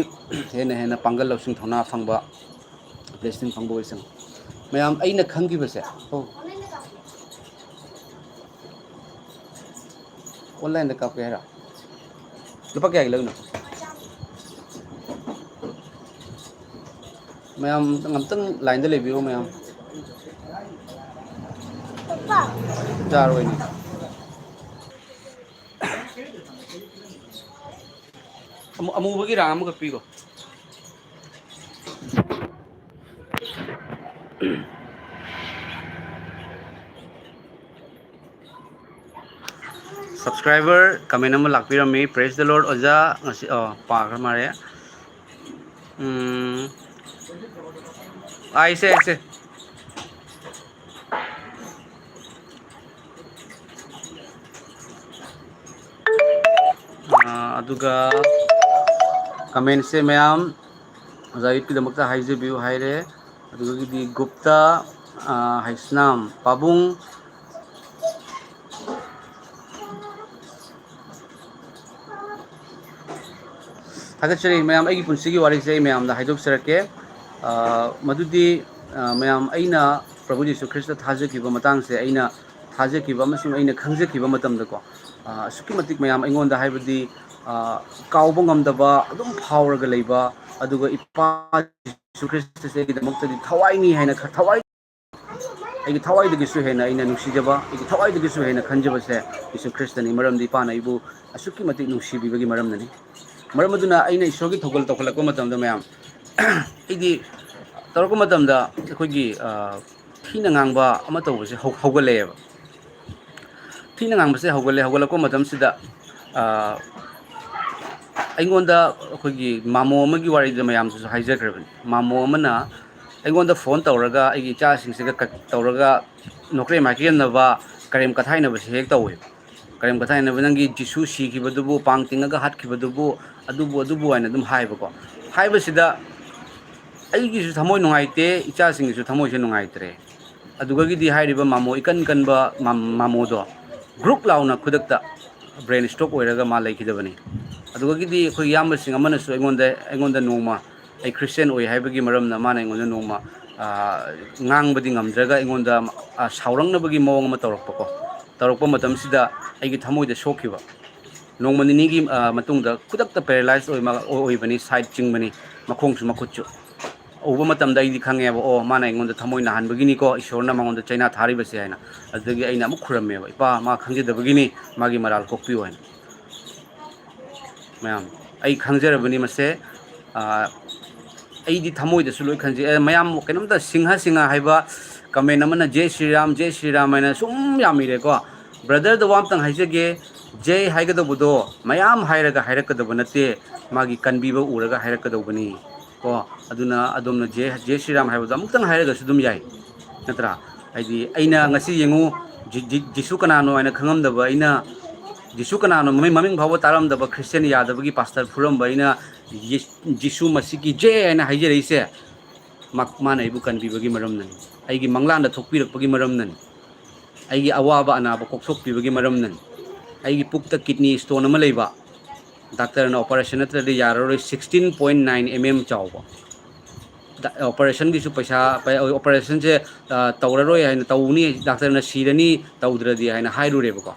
hena pangal lawsing thona phangba blessing phangbo isang mayam aina khangi base oh online da ka pera lupa kaya lagno mayam ngamtang line da lebiyo mayam jaro ini amu bagi rang amu kapi ko subscriber comment namu lakpirami praise the lord oja ngasi pa mare ai se aduga comment se mayam zait ki damakta haije view haire aduga di gupta haisnam pabung thagachari mayam aigi punsigi wari se mayam da haidok sarake madudi mayam aina prabhu jisu krista thajakiba matang se aina thajakiba amasung aina khangjakiba matamda ko suki matik mayam aingonda haibadi kauba ngamdaba adum phawraga leiba aduga ipa jisu krista se gi damakta di thawai ni haina thawai ꯑꯩꯒꯤ ꯊꯋꯥꯏꯗꯒꯤꯁꯨ ꯍꯦꯟꯅ ꯑꯩꯅ ꯅꯨꯡꯁꯤꯖꯕ ꯑꯩꯒꯤ ꯊꯋꯥꯏꯗꯒꯤꯁꯨ ꯍꯦꯟꯅ ꯈꯟꯖꯕꯁꯦ ꯌꯤꯁꯨ ꯈ꯭ꯔꯤꯁꯇꯅꯤ ꯃꯔꯝꯗꯤ ꯏꯄꯥꯅ ꯑꯩꯕꯨ ꯑꯁꯨꯛꯀꯤ ꯃꯇꯤꯛ ꯅꯨꯡꯁꯤꯕꯤꯕꯒꯤ ꯃꯔꯝꯅꯅꯤ ꯃꯔꯝ ꯑꯗꯨꯅ ꯑꯩꯅ ꯏꯁꯣꯔꯒꯤ ꯊꯧꯒꯜ ꯇꯧꯈꯠꯂꯛꯄ ꯃꯇꯝꯗ ꯃꯌꯥꯝ ꯑꯩꯗꯤ ꯇꯧꯔꯛꯄ ꯃꯇꯝꯗ ꯑꯩꯈꯣꯏꯒꯤ ꯊꯤꯅ ꯉꯥꯡꯕ ꯑꯃ ꯇꯧꯕꯁꯦ ꯍꯧꯒꯠꯂꯛꯑꯦꯕ ꯊꯤꯅ ꯉꯥꯡꯕꯁꯦ ꯍꯧꯒꯠꯂꯛꯄ ꯃꯇꯝꯁꯤꯗ ꯑꯩꯉꯣꯟꯗ ꯑꯩꯈꯣꯏꯒꯤ ꯃꯥꯃꯣ ꯑꯃꯒꯤ ꯋꯥꯔꯤꯗ ꯃꯌꯥꯝꯗꯁꯨ ꯍꯥꯏꯖꯈ꯭ꯔꯕꯅꯤ ꯃꯥꯃꯣ ꯑꯃꯅ ꯑꯩꯉꯣꯟꯗ ꯐꯣꯟ ꯇꯧꯔꯒ ꯑꯩꯒꯤ ꯏꯆꯥꯁꯤꯡꯁꯤꯒ ꯇꯧꯔꯒ ꯅꯣꯀ꯭ꯔꯦꯝ ꯍꯥꯏꯈꯤꯔꯝꯅꯕ ꯀꯔꯦꯝ ꯀꯊꯥꯏꯅꯕꯁꯦ ꯍꯦꯛ ꯇꯧꯋꯦꯕ ꯀꯔꯤꯝ ꯀꯊꯥꯏꯅꯕ ꯅꯪꯒꯤ ꯖꯤꯁꯨ ꯁꯤꯈꯤꯕꯗꯨꯕꯨ ꯄꯥꯡ ꯇꯤꯡꯉꯒ ꯍꯥꯠꯈꯤꯕꯗꯨꯕꯨ ꯑꯗꯨꯕꯨ ꯍꯥꯏꯅ ꯑꯗꯨꯝ ꯍꯥꯏꯕꯀꯣ ꯍꯥꯏꯕꯁꯤꯗ ꯑꯩꯒꯤꯁꯨ ꯊꯃꯣꯏ ꯅꯨꯡꯉꯥꯏꯇꯦ ꯏꯆꯥꯁꯤꯡꯒꯤꯁꯨ ꯊꯃꯣꯏꯁꯦ ꯅꯨꯡꯉꯥꯏꯇ꯭ꯔꯦ ꯑꯗꯨꯗꯒꯤꯗꯤ ꯍꯥꯏꯔꯤꯕ ꯃꯥꯃꯣ ꯏꯀꯟ ꯀꯟꯕ ꯃꯥꯃꯣꯗꯣ ꯒ꯭ꯔꯨꯞ ꯂꯥꯎꯅ ꯈꯨꯗꯛꯇ ꯕ꯭ꯔꯦꯟ ꯏꯁꯇ꯭ꯔꯣꯛ ꯑꯣꯏꯔꯒ ꯃꯥ ꯂꯩꯈꯤꯗꯕꯅꯤ ꯑꯗꯨꯗꯒꯤꯗꯤ ꯑꯩꯈꯣꯏ ꯏꯌꯥꯝꯕꯁꯤꯡ ꯑꯃꯅꯁꯨ ꯑꯩꯉꯣꯟꯗ ꯅꯣꯡꯃ ꯑꯩ ꯈ꯭ꯔꯤꯁꯇꯦꯟ ꯑꯣꯏ ꯍꯥꯏꯕꯒꯤ ꯃꯔꯝꯅ ꯃꯥꯅ ꯑꯩꯉꯣꯟꯗ ꯅꯣꯡꯃ ꯉꯥꯡꯕꯗꯤ ꯉꯝꯗ꯭ꯔꯒ ꯑꯩꯉꯣꯟꯗ ꯁꯥꯎꯔꯛꯅꯕꯒꯤ ꯃꯑꯣꯡ ꯑꯃ ꯇꯧꯔꯛꯄ ꯃꯇꯝꯁꯤꯗ ꯑꯩꯒꯤ ꯊꯃꯣꯏꯗ ꯁꯣꯛꯈꯤꯕ ꯅꯣꯡꯃ ꯅꯤꯅꯤꯒꯤ ꯃꯇꯨꯡꯗ ꯈꯨꯗꯛꯇ ꯄꯦꯔꯥꯂꯥꯏꯁ ꯑꯣꯏꯕꯅꯤ ꯁꯥꯏꯠ ꯆꯤꯡꯕꯅꯤ ꯃꯈꯣꯡꯁꯨ ꯃꯈꯨꯠꯁꯨ ꯎꯕ ꯃꯇꯝꯗ ꯑꯩꯗꯤ ꯈꯪꯉꯦꯕ ꯑꯣ ꯃꯥꯅ ꯑꯩꯉꯣꯟꯗ ꯊꯃꯣꯏ ꯅꯥꯍꯟꯕꯒꯤꯅꯤꯀꯣ ꯏꯁꯣꯔꯅ ꯃꯉꯣꯟꯗ ꯆꯩꯅꯥ ꯊꯥꯔꯤꯕꯁꯦ ꯍꯥꯏꯅ ꯑꯗꯨꯗꯒꯤ ꯑꯩꯅ ꯑꯃꯨꯛ ꯈꯨꯔꯝꯃꯦꯕ ꯏꯄꯥ ꯃꯥ ꯈꯪꯖꯗꯕꯒꯤꯅꯤ ꯃꯥꯒꯤ ꯃꯔꯥꯜ ꯀꯣꯛꯄꯤꯌꯨ ꯍꯥꯏꯅ ꯃꯌꯥꯝ ꯑꯩ ꯈꯪꯖꯔꯕꯅꯤ ꯃꯁꯦ ꯑꯩꯗꯤ ꯊꯃꯣꯏꯗꯁꯨ ꯂꯣꯏ ꯈꯟꯖꯩ ꯃꯌꯥꯝ ꯀꯩꯅꯣꯝꯇ ꯁꯤꯡꯍ ꯍꯥꯏꯕ ꯀꯃꯦꯟ ꯑꯃꯅ ꯖꯦ ꯁ꯭ꯔꯤꯔꯥꯝ ꯍꯥꯏꯅ ꯁꯨꯝ ꯌꯥꯝꯃꯤꯔꯦꯀꯣ ꯕ꯭ꯔꯗꯔꯗ ꯋꯥ ꯑꯝꯇꯪ ꯍꯥꯏꯖꯒꯦ ꯖꯩ ꯍꯥꯏꯒꯗꯧꯕꯗꯣ ꯃꯌꯥꯝ ꯍꯥꯏꯔꯒ ꯍꯥꯏꯔꯛꯀꯗꯕ ꯅꯠꯇꯦ ꯃꯥꯒꯤ ꯀꯟꯕꯤꯕ ꯎꯔꯒ ꯍꯥꯏꯔꯛꯀꯗꯧꯕꯅꯤ ꯀꯣ ꯑꯗꯨꯅ ꯑꯗꯣꯝꯅ ꯖꯦ ꯁ꯭ꯔꯤꯔꯥꯝ ꯍꯥꯏꯕꯗꯣ ꯑꯃꯨꯛꯇꯪ ꯍꯥꯏꯔꯒꯁꯨ ꯑꯗꯨꯝ ꯌꯥꯏ ꯅꯠꯇ꯭ꯔꯥ ꯍꯥꯏꯗꯤ ꯑꯩꯅ ꯉꯁꯤ ꯌꯦꯡꯉꯨ ꯖꯤꯁꯨ ꯀꯅꯥꯅꯣ ꯍꯥꯏꯅ ꯈꯪꯉꯝꯗꯕ ꯑꯩꯅ ꯖꯤꯁꯨ ꯀꯅꯥꯅꯣ ꯃꯃꯤꯡ ꯐꯥꯎꯕ ꯇꯥꯔꯝꯗꯕ ꯈ꯭ꯔꯤꯁꯇꯦꯟ ꯌꯥꯗꯕꯒꯤ ꯄꯥꯁꯇꯔ ꯐꯨꯔꯝꯕ ꯑꯩꯅ ꯖꯤꯁꯨ ꯃꯁꯤꯒꯤ ꯖꯦ ꯍꯥꯏꯅ ꯍꯥꯏꯖꯔꯛꯏꯁꯦ ꯃꯥꯅ ꯑꯩꯕꯨ ꯀꯟꯕꯤꯕꯒꯤ ꯃꯔꯝꯅꯅꯤ ꯑꯩꯒꯤ ꯃꯪꯂꯥꯟꯗ ꯊꯣꯛꯄꯤꯔꯛꯄꯒꯤ ꯃꯔꯝꯅꯅꯤ ꯑꯩꯒꯤ ꯑꯋꯥꯕ ꯑꯅꯥꯕ ꯀꯣꯛꯊꯣꯛꯄꯤꯕꯒꯤ ꯃꯔꯝꯅꯅꯤ ꯑꯩꯒꯤ ꯄꯨꯛꯇ ꯀꯤꯗꯅꯤ ꯏꯁꯇꯣꯟ ꯑꯃ ꯂꯩꯕ ꯗꯥꯛꯇꯔꯅ ꯑꯣꯄꯔꯦꯁꯟ ꯅꯠꯇ꯭ꯔꯗꯤ ꯌꯥꯔꯔꯣꯏ 16.9 mm ꯆꯥꯎꯕ ꯑꯣꯄꯔꯦꯁꯟꯒꯤꯁꯨ ꯄꯩꯁా ꯑꯣꯄꯔꯦꯁꯟꯁꯦ ꯇꯧꯔꯔꯣꯏ ꯍꯥꯏꯅ ꯇꯧꯅꯤ ꯗꯥꯛꯇꯔꯅ ꯁꯤꯔꯅꯤ ꯇꯧꯗ꯭ꯔꯗꯤ ꯍꯥꯏꯅ ꯍꯥꯏꯔꯨꯔꯦꯕꯀꯣ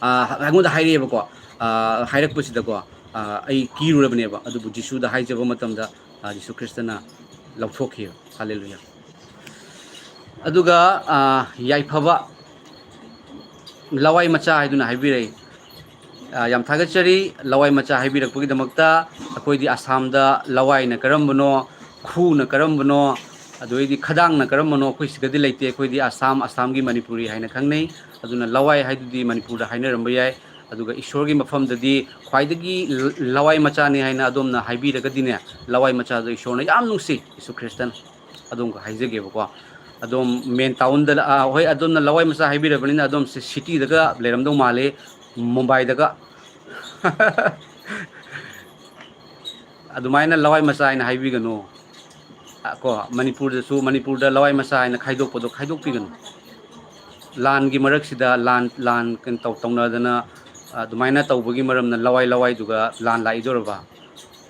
ꯑꯩꯉꯣꯟꯗ ꯍꯥꯏꯔꯛꯑꯦꯕꯀꯣ ꯍꯥꯏꯔꯛꯄꯁꯤꯗꯀꯣ ꯑꯩ ꯀꯤꯔꯨꯔꯕꯅꯦꯕ ꯑꯗꯨꯕꯨ ꯖꯤꯁꯨꯗ ꯍꯥꯏꯖꯕ ꯃꯇꯝꯗ ꯖꯤꯁꯨ ꯈ꯭ꯔꯤꯁꯇꯅ ꯂꯧꯊꯣꯛꯈꯤꯕ ꯍꯜꯂꯦꯂꯨꯌꯥ ꯑꯗꯨꯒ ꯌꯥꯏꯐꯕ ꯂꯋꯥꯏ ꯃꯆꯥ ꯍꯥꯏꯗꯨꯅ ꯍꯥꯏꯕꯤꯔꯛꯏ ꯌꯥꯝ ꯊꯥꯒꯠꯆꯔꯤ ꯂꯋꯥꯏ ꯃꯆꯥ ꯍꯥꯏꯕꯤꯔꯛꯄꯒꯤꯗꯃꯛꯇ ꯑꯩꯈꯣꯏꯗꯤ ꯑꯁꯥꯝꯗ ꯂꯋꯥꯏꯅ ꯀꯔꯝꯕꯅꯣ ꯈꯨꯅ ꯀꯔꯝꯕꯅꯣ ꯑꯗꯨꯗꯩꯗꯤ ꯈꯗꯥꯡꯅ ꯀꯔꯝꯕꯅꯣ ꯑꯩꯈꯣꯏ ꯁꯤꯗꯗꯤ ꯂꯩꯇꯦ ꯑꯩꯈꯣꯏꯗꯤ ꯑꯁꯥꯝꯒꯤ ꯃꯅꯤꯄꯨꯔꯤ ꯍꯥꯏꯅ ꯈꯪꯅꯩ ꯑꯗꯨꯅ ꯂꯋꯥꯏ ꯍꯥꯏꯗꯨꯗꯤ ꯃꯅꯤꯄꯨꯔꯗ ꯍꯥꯏꯅꯔꯝꯕ ꯌꯥꯏ ꯑꯗꯨꯒ ꯏꯁꯣꯔꯒꯤ ꯃꯐꯝꯗꯗꯤ ꯈ꯭ꯋꯥꯏꯗꯒꯤ ꯂꯋꯥꯏ ꯃꯆꯥꯅꯤ ꯍꯥꯏꯅ ꯑꯗꯣꯝꯅ ꯍꯥꯏꯕꯤꯔꯒꯗꯤꯅꯦ ꯂꯋꯥꯏ ꯃꯆꯥꯗꯣ ꯏꯁꯣꯔꯅ ꯌꯥꯝ ꯅꯨꯡꯁꯤ ꯌꯤꯁꯨ ꯈ꯭ꯔꯤꯁꯇꯟ ꯑꯗꯣꯝꯒ ꯍꯥꯏꯖꯒꯦꯕꯀꯣ ꯑꯗꯣꯝ ꯃꯦꯟ ꯇꯥꯎꯟꯗ ꯍꯣꯏ ꯑꯗꯣꯝꯅ ꯂꯋꯥꯏ ꯃꯆꯥ ꯍꯥꯏꯕꯤꯔꯕꯅꯤꯅ ꯑꯗꯣꯝ ꯁꯤꯇꯤꯗꯒ ꯂꯩꯔꯝꯗꯧ ꯃꯥꯜꯂꯤ ꯃꯨꯝꯕꯥꯏꯗꯒ ꯑꯗꯨꯃꯥꯏꯅ ꯂꯋꯥꯏ ꯃꯆꯥ ꯍꯥꯏꯅ ꯍꯥꯏꯕꯤꯒꯅꯨ ꯀꯣ ꯃꯅꯤꯄꯨꯔꯗ ꯂꯋꯥꯏ ꯃꯆꯥ ꯍꯥꯏꯅ ꯈꯥꯏꯗꯣꯛꯄꯗꯣ ꯈꯥꯏꯗꯣꯛꯄꯤꯒꯅꯨ ꯂꯥꯟꯒꯤ ꯃꯔꯛꯁꯤꯗ ꯂꯥꯟ ꯀꯩꯅꯣ ꯇꯧꯅꯗꯅ ꯑꯗꯨꯃꯥꯏꯅ ꯇꯧꯕꯒꯤ ꯃꯔꯝꯅ ꯂꯋꯥꯏꯗꯨꯒ ꯂꯥꯟ ꯂꯥꯛꯏꯗꯧꯔꯕ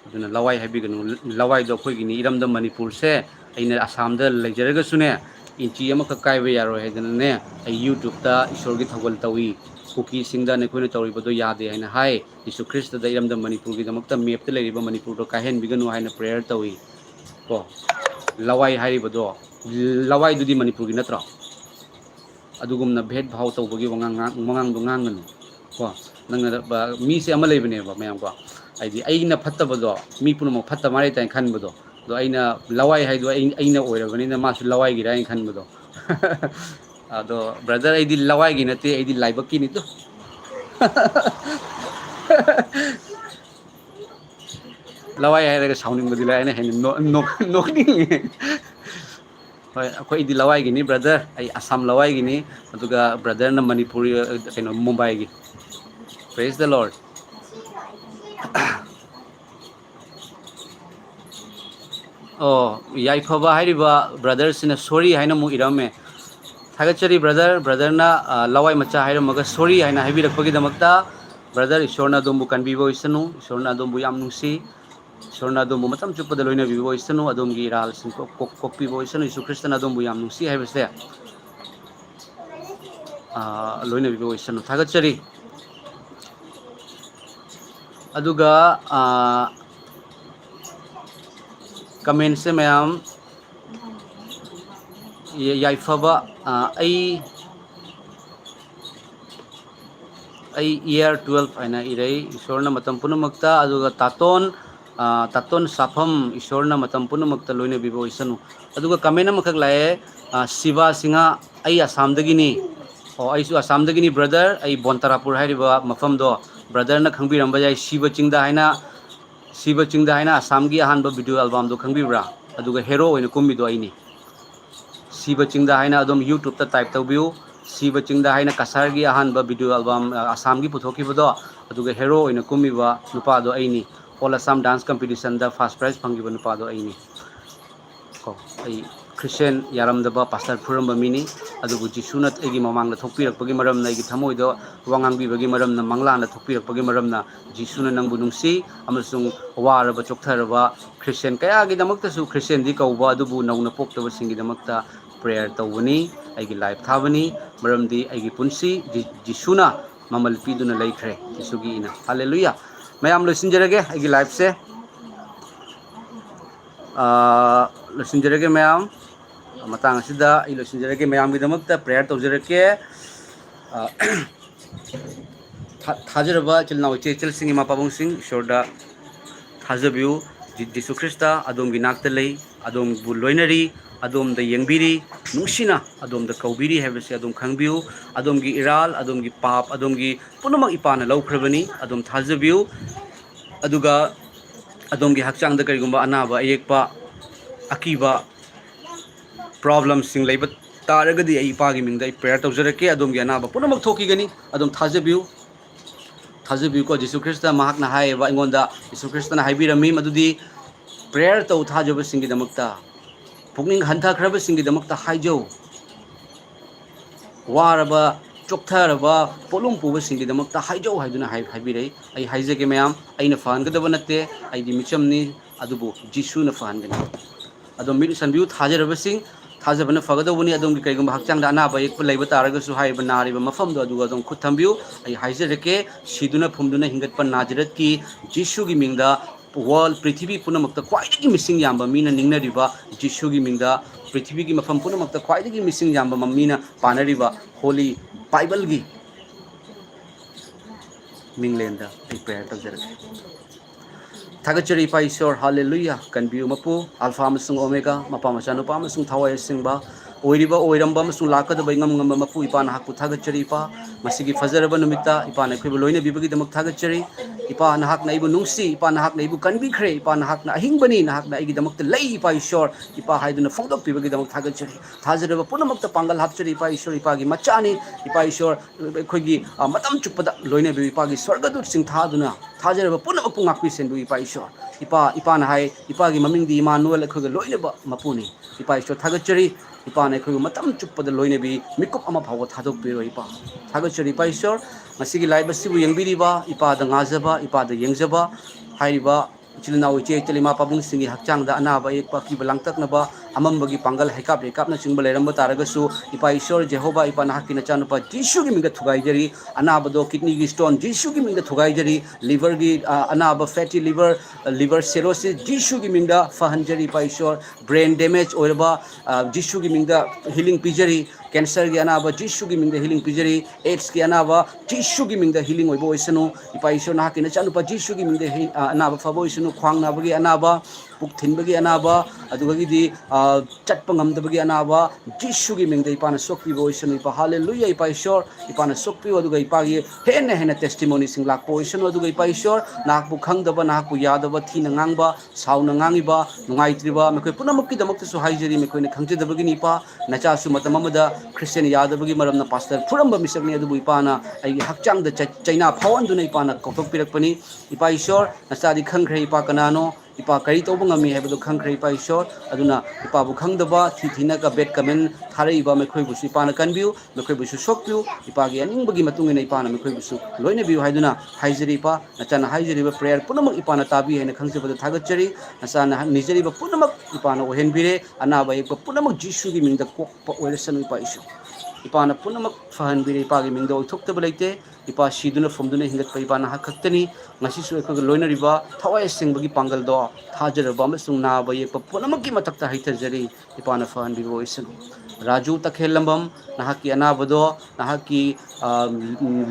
ꯑꯗꯨꯅ ꯂꯋꯥꯏ ꯍꯥꯏꯕꯤꯒꯅꯨ ꯂꯋꯥꯏꯗꯣ ꯑꯩꯈꯣꯏꯒꯤꯅꯤ ꯏꯔꯝꯗꯝ ꯃꯅꯤꯄꯨꯔꯁꯦ ꯑꯩꯅ ꯑꯁꯥꯝꯗ ꯂꯩꯖꯔꯒꯁꯨꯅꯦ ꯏꯟꯆꯤ ꯑꯃꯈꯛ ꯀꯥꯏꯕ ꯌꯥꯔꯣꯏ ꯍꯥꯏꯗꯅꯅꯦ ꯑꯩ ꯌꯨꯇ꯭ꯌꯨꯕꯇ ꯏꯁꯣꯔꯒꯤ ꯊꯧꯒꯜ ꯇꯧꯏ ꯀꯨꯀꯤꯁꯤꯡꯗ ꯅꯈꯣꯏꯅ ꯇꯧꯔꯤꯕꯗꯣ ꯌꯥꯗꯦ ꯍꯥꯏꯅ ꯍꯥꯏ ꯌꯤꯁꯨ ꯈ꯭ꯔꯤꯁꯇꯗ ꯏꯔꯝꯗꯝ ꯃꯅꯤꯄꯨꯔꯒꯤꯗꯃꯛꯇ ꯃꯦꯞꯇ ꯂꯩꯔꯤꯕ ꯃꯅꯤꯄꯨꯔꯗꯣ ꯀꯥꯏꯍꯟꯕꯤꯒꯅꯨ ꯍꯥꯏꯅ ꯄ꯭ꯔꯦꯌꯔ ꯇꯧꯏ ꯀꯣ ꯂꯋꯥꯏ ꯍꯥꯏꯔꯤꯕꯗꯣ ꯂꯋꯥꯏꯗꯨꯗꯤ ꯃꯅꯤꯄꯨꯔꯒꯤ ꯅꯠꯇ꯭ꯔꯣ ꯑꯗꯨꯒꯨꯝꯅ ꯚꯦꯠ ꯚꯥꯎ ꯇꯧꯕꯒꯤ ꯋꯥꯉꯥꯡꯗꯣ ꯉꯥꯡꯒꯅꯨ ꯀꯣ ꯅꯪꯅ ꯃꯤꯁꯦ ꯑꯃ ꯂꯩꯕꯅꯦꯕ ꯃꯌꯥꯝꯀꯣ ꯍꯥꯏꯗꯤ ꯑꯩꯅ ꯐꯠꯇꯕꯗꯣ ꯃꯤ ꯄꯨꯝꯅꯃꯛ ꯐꯠꯇ ꯃꯥꯜꯂꯦ ꯇꯥꯏꯅ ꯈꯟꯕꯗꯣ ꯑꯗꯣ ꯑꯩꯅ ꯂꯋꯥꯏ ꯍꯥꯏꯗꯣ ꯑꯩꯅ ꯑꯣꯏꯔꯕꯅꯤꯅ ꯃꯥꯁꯨ ꯂꯋꯥꯏꯒꯤꯔ ꯍꯥꯏꯅ ꯈꯟꯕꯗꯣ ꯑꯗꯣ ꯕ꯭ꯔꯗꯔ ꯑꯩꯗꯤ ꯂꯋꯥꯏꯒꯤ ꯅꯠꯇꯦ ꯑꯩꯗꯤ ꯂꯥꯏꯕꯛꯀꯤꯅꯤꯗꯣ ꯂꯋꯥꯏ ꯍꯥꯏꯔꯒ ꯁꯥꯎꯅꯤꯡꯕꯗꯤ ꯂꯥꯏ ꯑꯩꯅ ꯍꯦꯟꯅ ꯅꯣꯛꯅꯤꯡꯉꯦ ꯍꯣꯏ ꯑꯩꯈꯣꯏꯗꯤ ꯂꯋꯥꯏꯒꯤꯅꯤ ꯕ꯭ꯔꯗꯔ ꯑꯩ ꯑꯁꯥꯝ ꯂꯋꯥꯏꯒꯤꯅꯤ ꯑꯗꯨꯒ ꯕ꯭ꯔꯗꯔꯅ ꯃꯅꯤꯄꯨꯔꯤ ꯀꯩꯅꯣ ꯃꯨꯝꯕꯥꯏꯒꯤ ꯄ꯭ꯔꯦꯖ ꯗ ꯂꯣꯔꯗ ꯑꯣ ꯌꯥꯏꯐꯕ ꯍꯥꯏꯔꯤꯕ ꯕ꯭ꯔꯗꯔꯁꯤꯅ ꯁꯣꯔꯤ ꯍꯥꯏꯅ ꯑꯃꯨꯛ ꯏꯔꯝꯃꯦ ꯊꯥꯒꯠꯆꯔꯤ ꯕ꯭ꯔꯗꯔꯅ ꯂꯋꯥꯏ ꯃꯆꯥ ꯍꯥꯏꯔꯝꯃꯒ ꯁꯣꯔꯤ ꯍꯥꯏꯅ ꯍꯥꯏꯕꯤꯔꯛꯄꯒꯤꯗꯃꯛꯇ ꯕ꯭ꯔꯗꯔ ꯏꯁꯣꯔꯅ ꯑꯗꯣꯝꯕꯨ ꯀꯟꯕꯤꯕ ꯑꯣꯏꯁꯅꯨ ꯏꯁꯣꯔꯅ ꯑꯗꯣꯝꯕꯨ ꯌꯥꯝ ꯅꯨꯡꯁꯤ ꯏꯁꯣꯔꯅ ꯑꯗꯣꯝꯕꯨ ꯃꯇꯝ ꯆꯨꯞꯄꯗ ꯂꯣꯏꯅꯕꯤꯕ ꯑꯣꯏꯁꯅꯨ ꯑꯗꯣꯝꯒꯤ ꯏꯔꯥꯜꯁꯤꯡ ꯀꯣꯛꯄꯤꯕ ꯑꯣꯏꯁꯅꯨ ꯌꯤꯁꯨ ꯈ꯭ꯔꯤꯁꯇꯅ ꯑꯗꯣꯝꯕꯨ ꯌꯥꯝ ꯅꯨꯡꯁꯤ ꯍꯥꯏꯕꯁꯦ ꯂꯣꯏꯅꯕꯤꯕ ꯑꯣꯏꯁꯅꯨ ꯊꯥꯒꯠꯆꯔꯤ ꯑꯗꯨꯒ ꯀꯃꯦꯟꯁꯦ ꯃꯌꯥꯝ याइफबा ईयर 12 है इरे ईश्वर मतम पुनमक्ता तातोन तातोन साफम ईश्वर मतम पुनमक्ता लोइन बिबो इसनु कमेंट अमखक लाए शिवा सिंहा आसामदगिनी आसामदगिनी ब्रदर बोंतरापुर है मफम दो ब्रदर न खंबीरंबा जाय शिव चिंगदा है आसाम की अहानब वीडियो एल्बम दो खंबीब्रा हेरो कुमीदो शिव चिंगदा है यूट्यूब टाइप तौबियो शिव चिंगदा है कसार की अहानब वीडियो एल्बम आसाम की पुथोकीबदो हेरो कुमीब नुपादो all Assam dance competition first prize फंगिब नुपादो को क्रिश्चियन यारमदब पास्टर फुरम मीनी जीशुन ममांग थोपीरपगी मरमना थमोइद वांगांगीबगी मरमना मंगलाना थोपीरपगी मरमना जीशुन नंबु नुंसी अमसुंग वारब चोक्थरब क्रिश्चियन कयागीदमक्तसु क्रिश्चियन दी कौबा अदुबु नौना पोक्तबसिंगीदमक्ता प्रेयर तौबनी लाइफ थाबनी मरमदी पुंसी जीशुना ममल पीदुना लैख्रे जीशुगी इना हालेलुया मैम लोइसिंजरगे लाइफ से लोइसिंजरगे मैम मतंग असिदा लोइसिंजरगे मैम गिदमक्ता प्रेयर तौजरके थाजरबा चिलनाव चेचल सिंह इमा पाबुंग सिंह ईश्वरदा थाजबियु जीसु ख्रिस्ता अदोमगी नाक्ता लई अदोमबु लोइनरी अदोमदा यंगबिरी नुंसिना अदोमदा कौबिरी हैबसे अदोम खंगबियु अदोमगी इराल अदोमगी पाप अदोमगी पुनमक इपाना लौख्रबनी अदोम थाजबियु अदुगा अदोमगी हक्चांगदा करिगुंबा अनाबा अयेकपा अकीबा प्रॉब्लम सिंग लेब तारगदी आई इपागी मिंगदा प्रेयर तौजरके अदोमगी अनाबा पुनमक थोकीगनी अदोम थाजबियु को जीसु ख्रिस्ता महाकना हायबा इंगोंदा जीसु ख्रिस्ताना हाइबिरमी मदुदी प्रेयर तौ थाजबसिंगीदमक्ता पुकनिंग हंथाख्रबसिंगीदमक्ता हाइजौ वारबा चोक्थरबा पोलुम पुबसिंगीदमक्ता हाइजौ हाइदुना हाइबिरै आई हाइजगे मैम अइना फहनगदब नत्ते आइदी मिचमनी अदुबु जीसुना फहनगनी अदो मिल सनबियु थाजरबसिंग थाजबन फगदबनी अदोमगी कईगुंबा हक्चांगदा अनाबा एकपा लैब तारगसु हाइबा नारिबा मफमदो अदुगा अदोम खुद थंबियु आई हाइजरके सिदुना फुमदुना हिंगतपा नाजरत की जीसुगी मिंगदा वर्ल्ड पृथ्वी पुनमक्ता ख्वाइदगी मिसिंग याम्बा मीना निंगनरिबा जीसुगी मिंगदा पृथ्वी की मफम पुनमक्ता ख्वाइदगी मिसिंग याम्बा मीना पानरिबा होली बाइबल की मिंगलेंदा प्रेयर तौजरके थागचरी इपा ईश्वर हालेलुया कनबियु मपु अल्फा अमसुंग ओमेगा मपा मचा नुपा अमसुंग थावाय सिंगबा ओइरिबा ओइरंबा अमसुंग लाकदबा इंगम ngam मपु इपा नाहकु थागचरी इपा मसिगी फजरबा नुमिता इपा नखैबु लोइने बिबगी दमक थागचरी इपा नाहक नाइबु नुंसी इपा नाहक नाइबु कनबिख्रे इपा नाहक ना अहिंगबनी नाहक ना इगी दमक लई इपा ईश्वर इपा हाइदुना फोंदोक बिबगी दमक थागचरी थाजरबा पुनमक्ता पांगल हापचरी इपा ईश्वर इपागी मचानी इपा ईश्वर खोगी मतम चुपदा लोइने बिबु इपागी स्वर्गदूत सिंग थादुना थाजरबा पुनमक पुंगाकपि सेंदु इपा ईश्वर इपा ना हाय इपागी ममिंगदी इमानुएल अखोग लोइनेबा मपुनी इपा ईश्वर थागचरी इपा ने अखोग मतम चुपद लोइनेबी मिकुप अमा फाव थादोक बिरो इपा थागचरी इपा ईश्वर मसिगी लाइब सिबु यंगबिरिबा इपा द ngaजबा इपा द यंगजबा हाइरिबा चिलनाव इचे चलिमा पाबुंग सिंगी हक्चांगदा अनाबा एकपा किबा लांगतकनबा अमंबगी पांगल हेकापना चिंब लेरंबा तारगसु इपा ईश्वर जेहोबा इपा नाहकी नचानुपा जीशुगी मिंग थुगाइजरी अनाबदो किडनी की स्टोन जीशुगी मिंग थुगाइजरी लिवर की अनाब फैटी लिवर सिरोसिस जीशुगी मिंग फहंजरी इपा ईश्वर ब्रेन डैमेज ओरबा जीशुगी मिंग हीलिंग पिजरी कैंसर की अनाब जीशुगी मिंग हीलिंग पिजरी एड्स की अनाब जीशुगी मिंग हीलिंग ओइबो ओइसनु इपा ईश्वर नाहकी नचानुपा जीशुगी मिंग अनाब फबो ओइसनु ख्वांग नाबगी अनाब पुक थिनबगी अनाब अदुगदी चटपा ngam अनाब जीशुगी मिंग इपाना सोक्पीबो ओइसनु इपा हालेलुया इपा ईश्वर इपाना सोक्पीबो अदुगा इपागी हेन्ना हेन्ना टेस्टिमोनी सिंग लाक्पो ओइसनु अदुगा इपा ईश्वर नाकपु खंगदबा नाकपु यादबा थीना ngang साउना ngangiba नुंगाइत्रिबा मखै पुनमक्की दमक्तसु हाइजरी मखैना खंगजदबगी इपा नचासु मतम अमदा क्रिश्चियन यादबगी मरमना पास्टर फुरंबा मिसकनी अदुबु इपाना आई हक्चांगदा चाइना फावंदुना इपाना कौथोकपिरकपनी इपा ईश्वर नचादी खंग्रे इपा कनानो इपा करी तौब ngami हाइबदो खंग्रे इपा ईश्वर अदुना इपाबु खंगदबा थीना का बेट कमेन थारैबा मखैबुसु इपाना कनबियु मखैबुसु सोक्पियु इपागी अनिंबगी मतुंगिना इपाना मखैबुसु लोइने बियु हाइदुना हाइजरी इपा नचाना हाइजरीबा प्रेयर पुनमक इपाना ताबी हैना खंगजबदो थागचरी नचाना निजरीबा पुनमक इपाना ओहेनबिरे अनाबा एक पुनमक जीशुगी मिंगदा कोकपा ओइरसनु इपा ईश्वर इपाना पुनमक फहनबिरे इपागी मिंगदा ओइथोक्तबा लैते इपा सिदुना फुमदुना हिंगतपा इपाना हखक्तनी ngasisu ekog loinariba thawai singbagi pangal do thajaraba amasung naba yekpa punamaki matakta haithajari ipana fahan bibo isan Raju Takhelambam nahaki anabado nahaki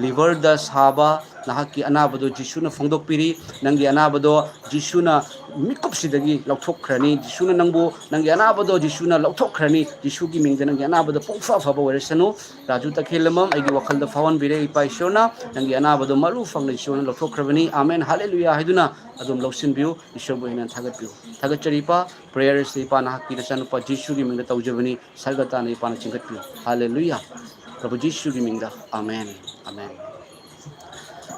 liver da saba nahaki anabado Jisuna Fondok Piri nangi anabado Jisuna Mikup Sidagi Lautok Krani Jisuna Nambu nangi anabado Jisuna Lautok Krani Jisugi Ming nangi anabado Pongfa Fabo Resano Raju Takhelambam Agi Wakal the Fawan Bire Paishona nangi anabado Maru Fang Jisuna Lautok Krani Amen Hallelujah Hiduna Adum Lausin View Ishobu Hinan Tagat View Tagat Charipa prayer Sipa Nahaki the Sanupa Jisugi Ming the Taujavani Sargata Nipana Chingat View Hallelujah Prabhu Jisugi Ming the Amen Amen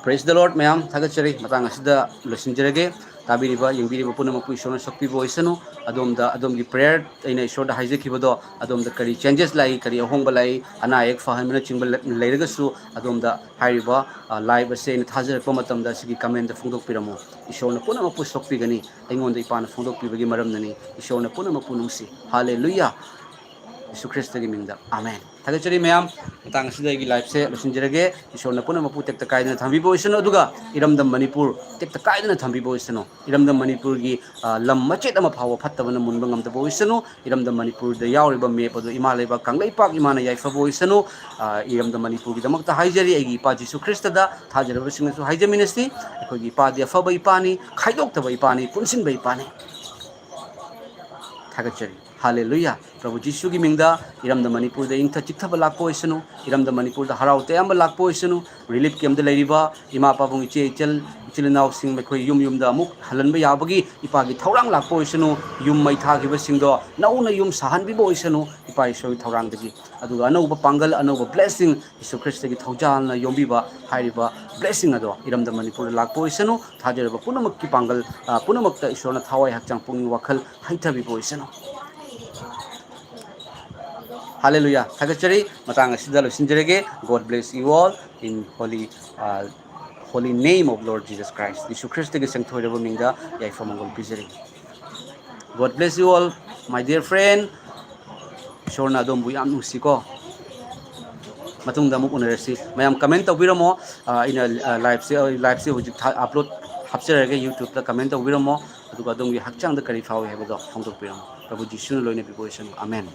Praise the Lord, ma'am. Thagachari, matang asida losinjirage. Tabiriba, yungbiriba punamapu ishona sakpi boisano. Adom gi prayer ina ishoda haije kibodo. Adom da kari changes lai, kari ahongba lai, ana ek fahamina chingbal lairagasu. Adom da hariba live ase ina thajar pamatam da sigi comment da fungdok piramo. Ishona punamapu sakpi gani. Aingon da ipana fungdok pibagi maram nani. Ishona punamapu nungsi. Hallelujah. Yesu Kristo gi mingda. Amen. Thagachari ma'am. Matang asida gi live se losinjirage. Ishona punamapu tek takai na thambi boisano aduga. Iramdam Manipur tek takai na thambi boisano. Iramdam Manipur gi lam machet ama phawa phattavana munba ngamda boisano. Iramdam Manipur da yauriba map adu imalaiba kanglaipak imana yaifa boisano. Iramdam Manipur gi damakta haijari agi pa Yesu Kristo da thajaraba singsu haijaminasi. Ekoi gi pa dia faba ipani khaidok taba ipani punsin ba ipani. Thagachari. Hallelujah. Prabhu Jishu gi mingda iram da Manipur da ingtha chikthaba lakpo isanu iram da Manipur da harau te amba lakpo isanu relief kem da leiriba ima pabung iche ichil naw sing mekoi yum da amuk halanba yabagi ipa gi thaurang lakpo isanu yum mai tha gi ba singdo nauna yum sahan bi bo isanu ipa isoi thaurang dagi aduga anauba pangal anauba blessing Yesu Christ gi thaujan na yombi ba hairiba blessing ado iram da Manipur da lakpo isanu thajaraba punamak ki pangal punamak ta isona thawai hakchang punging wakhal haithabi bo isanu Hallelujah. Thagachari, matang asida losinjirage. God bless you all in holy name of Lord Jesus Christ. Yesu Christ ge sangthoiraba mingda yaifa mangol pizari. God bless you all, my dear friend. Shorna dom bu yam nusi ko. Matung da muk unarasi. Mayam comment tawbiramo in live se hujik upload hapserage YouTube da comment tawbiramo aduga dom gi hakchang da kari fawe hebado phongdok piramo. Prabhu Jishu loine biboisan. Amen.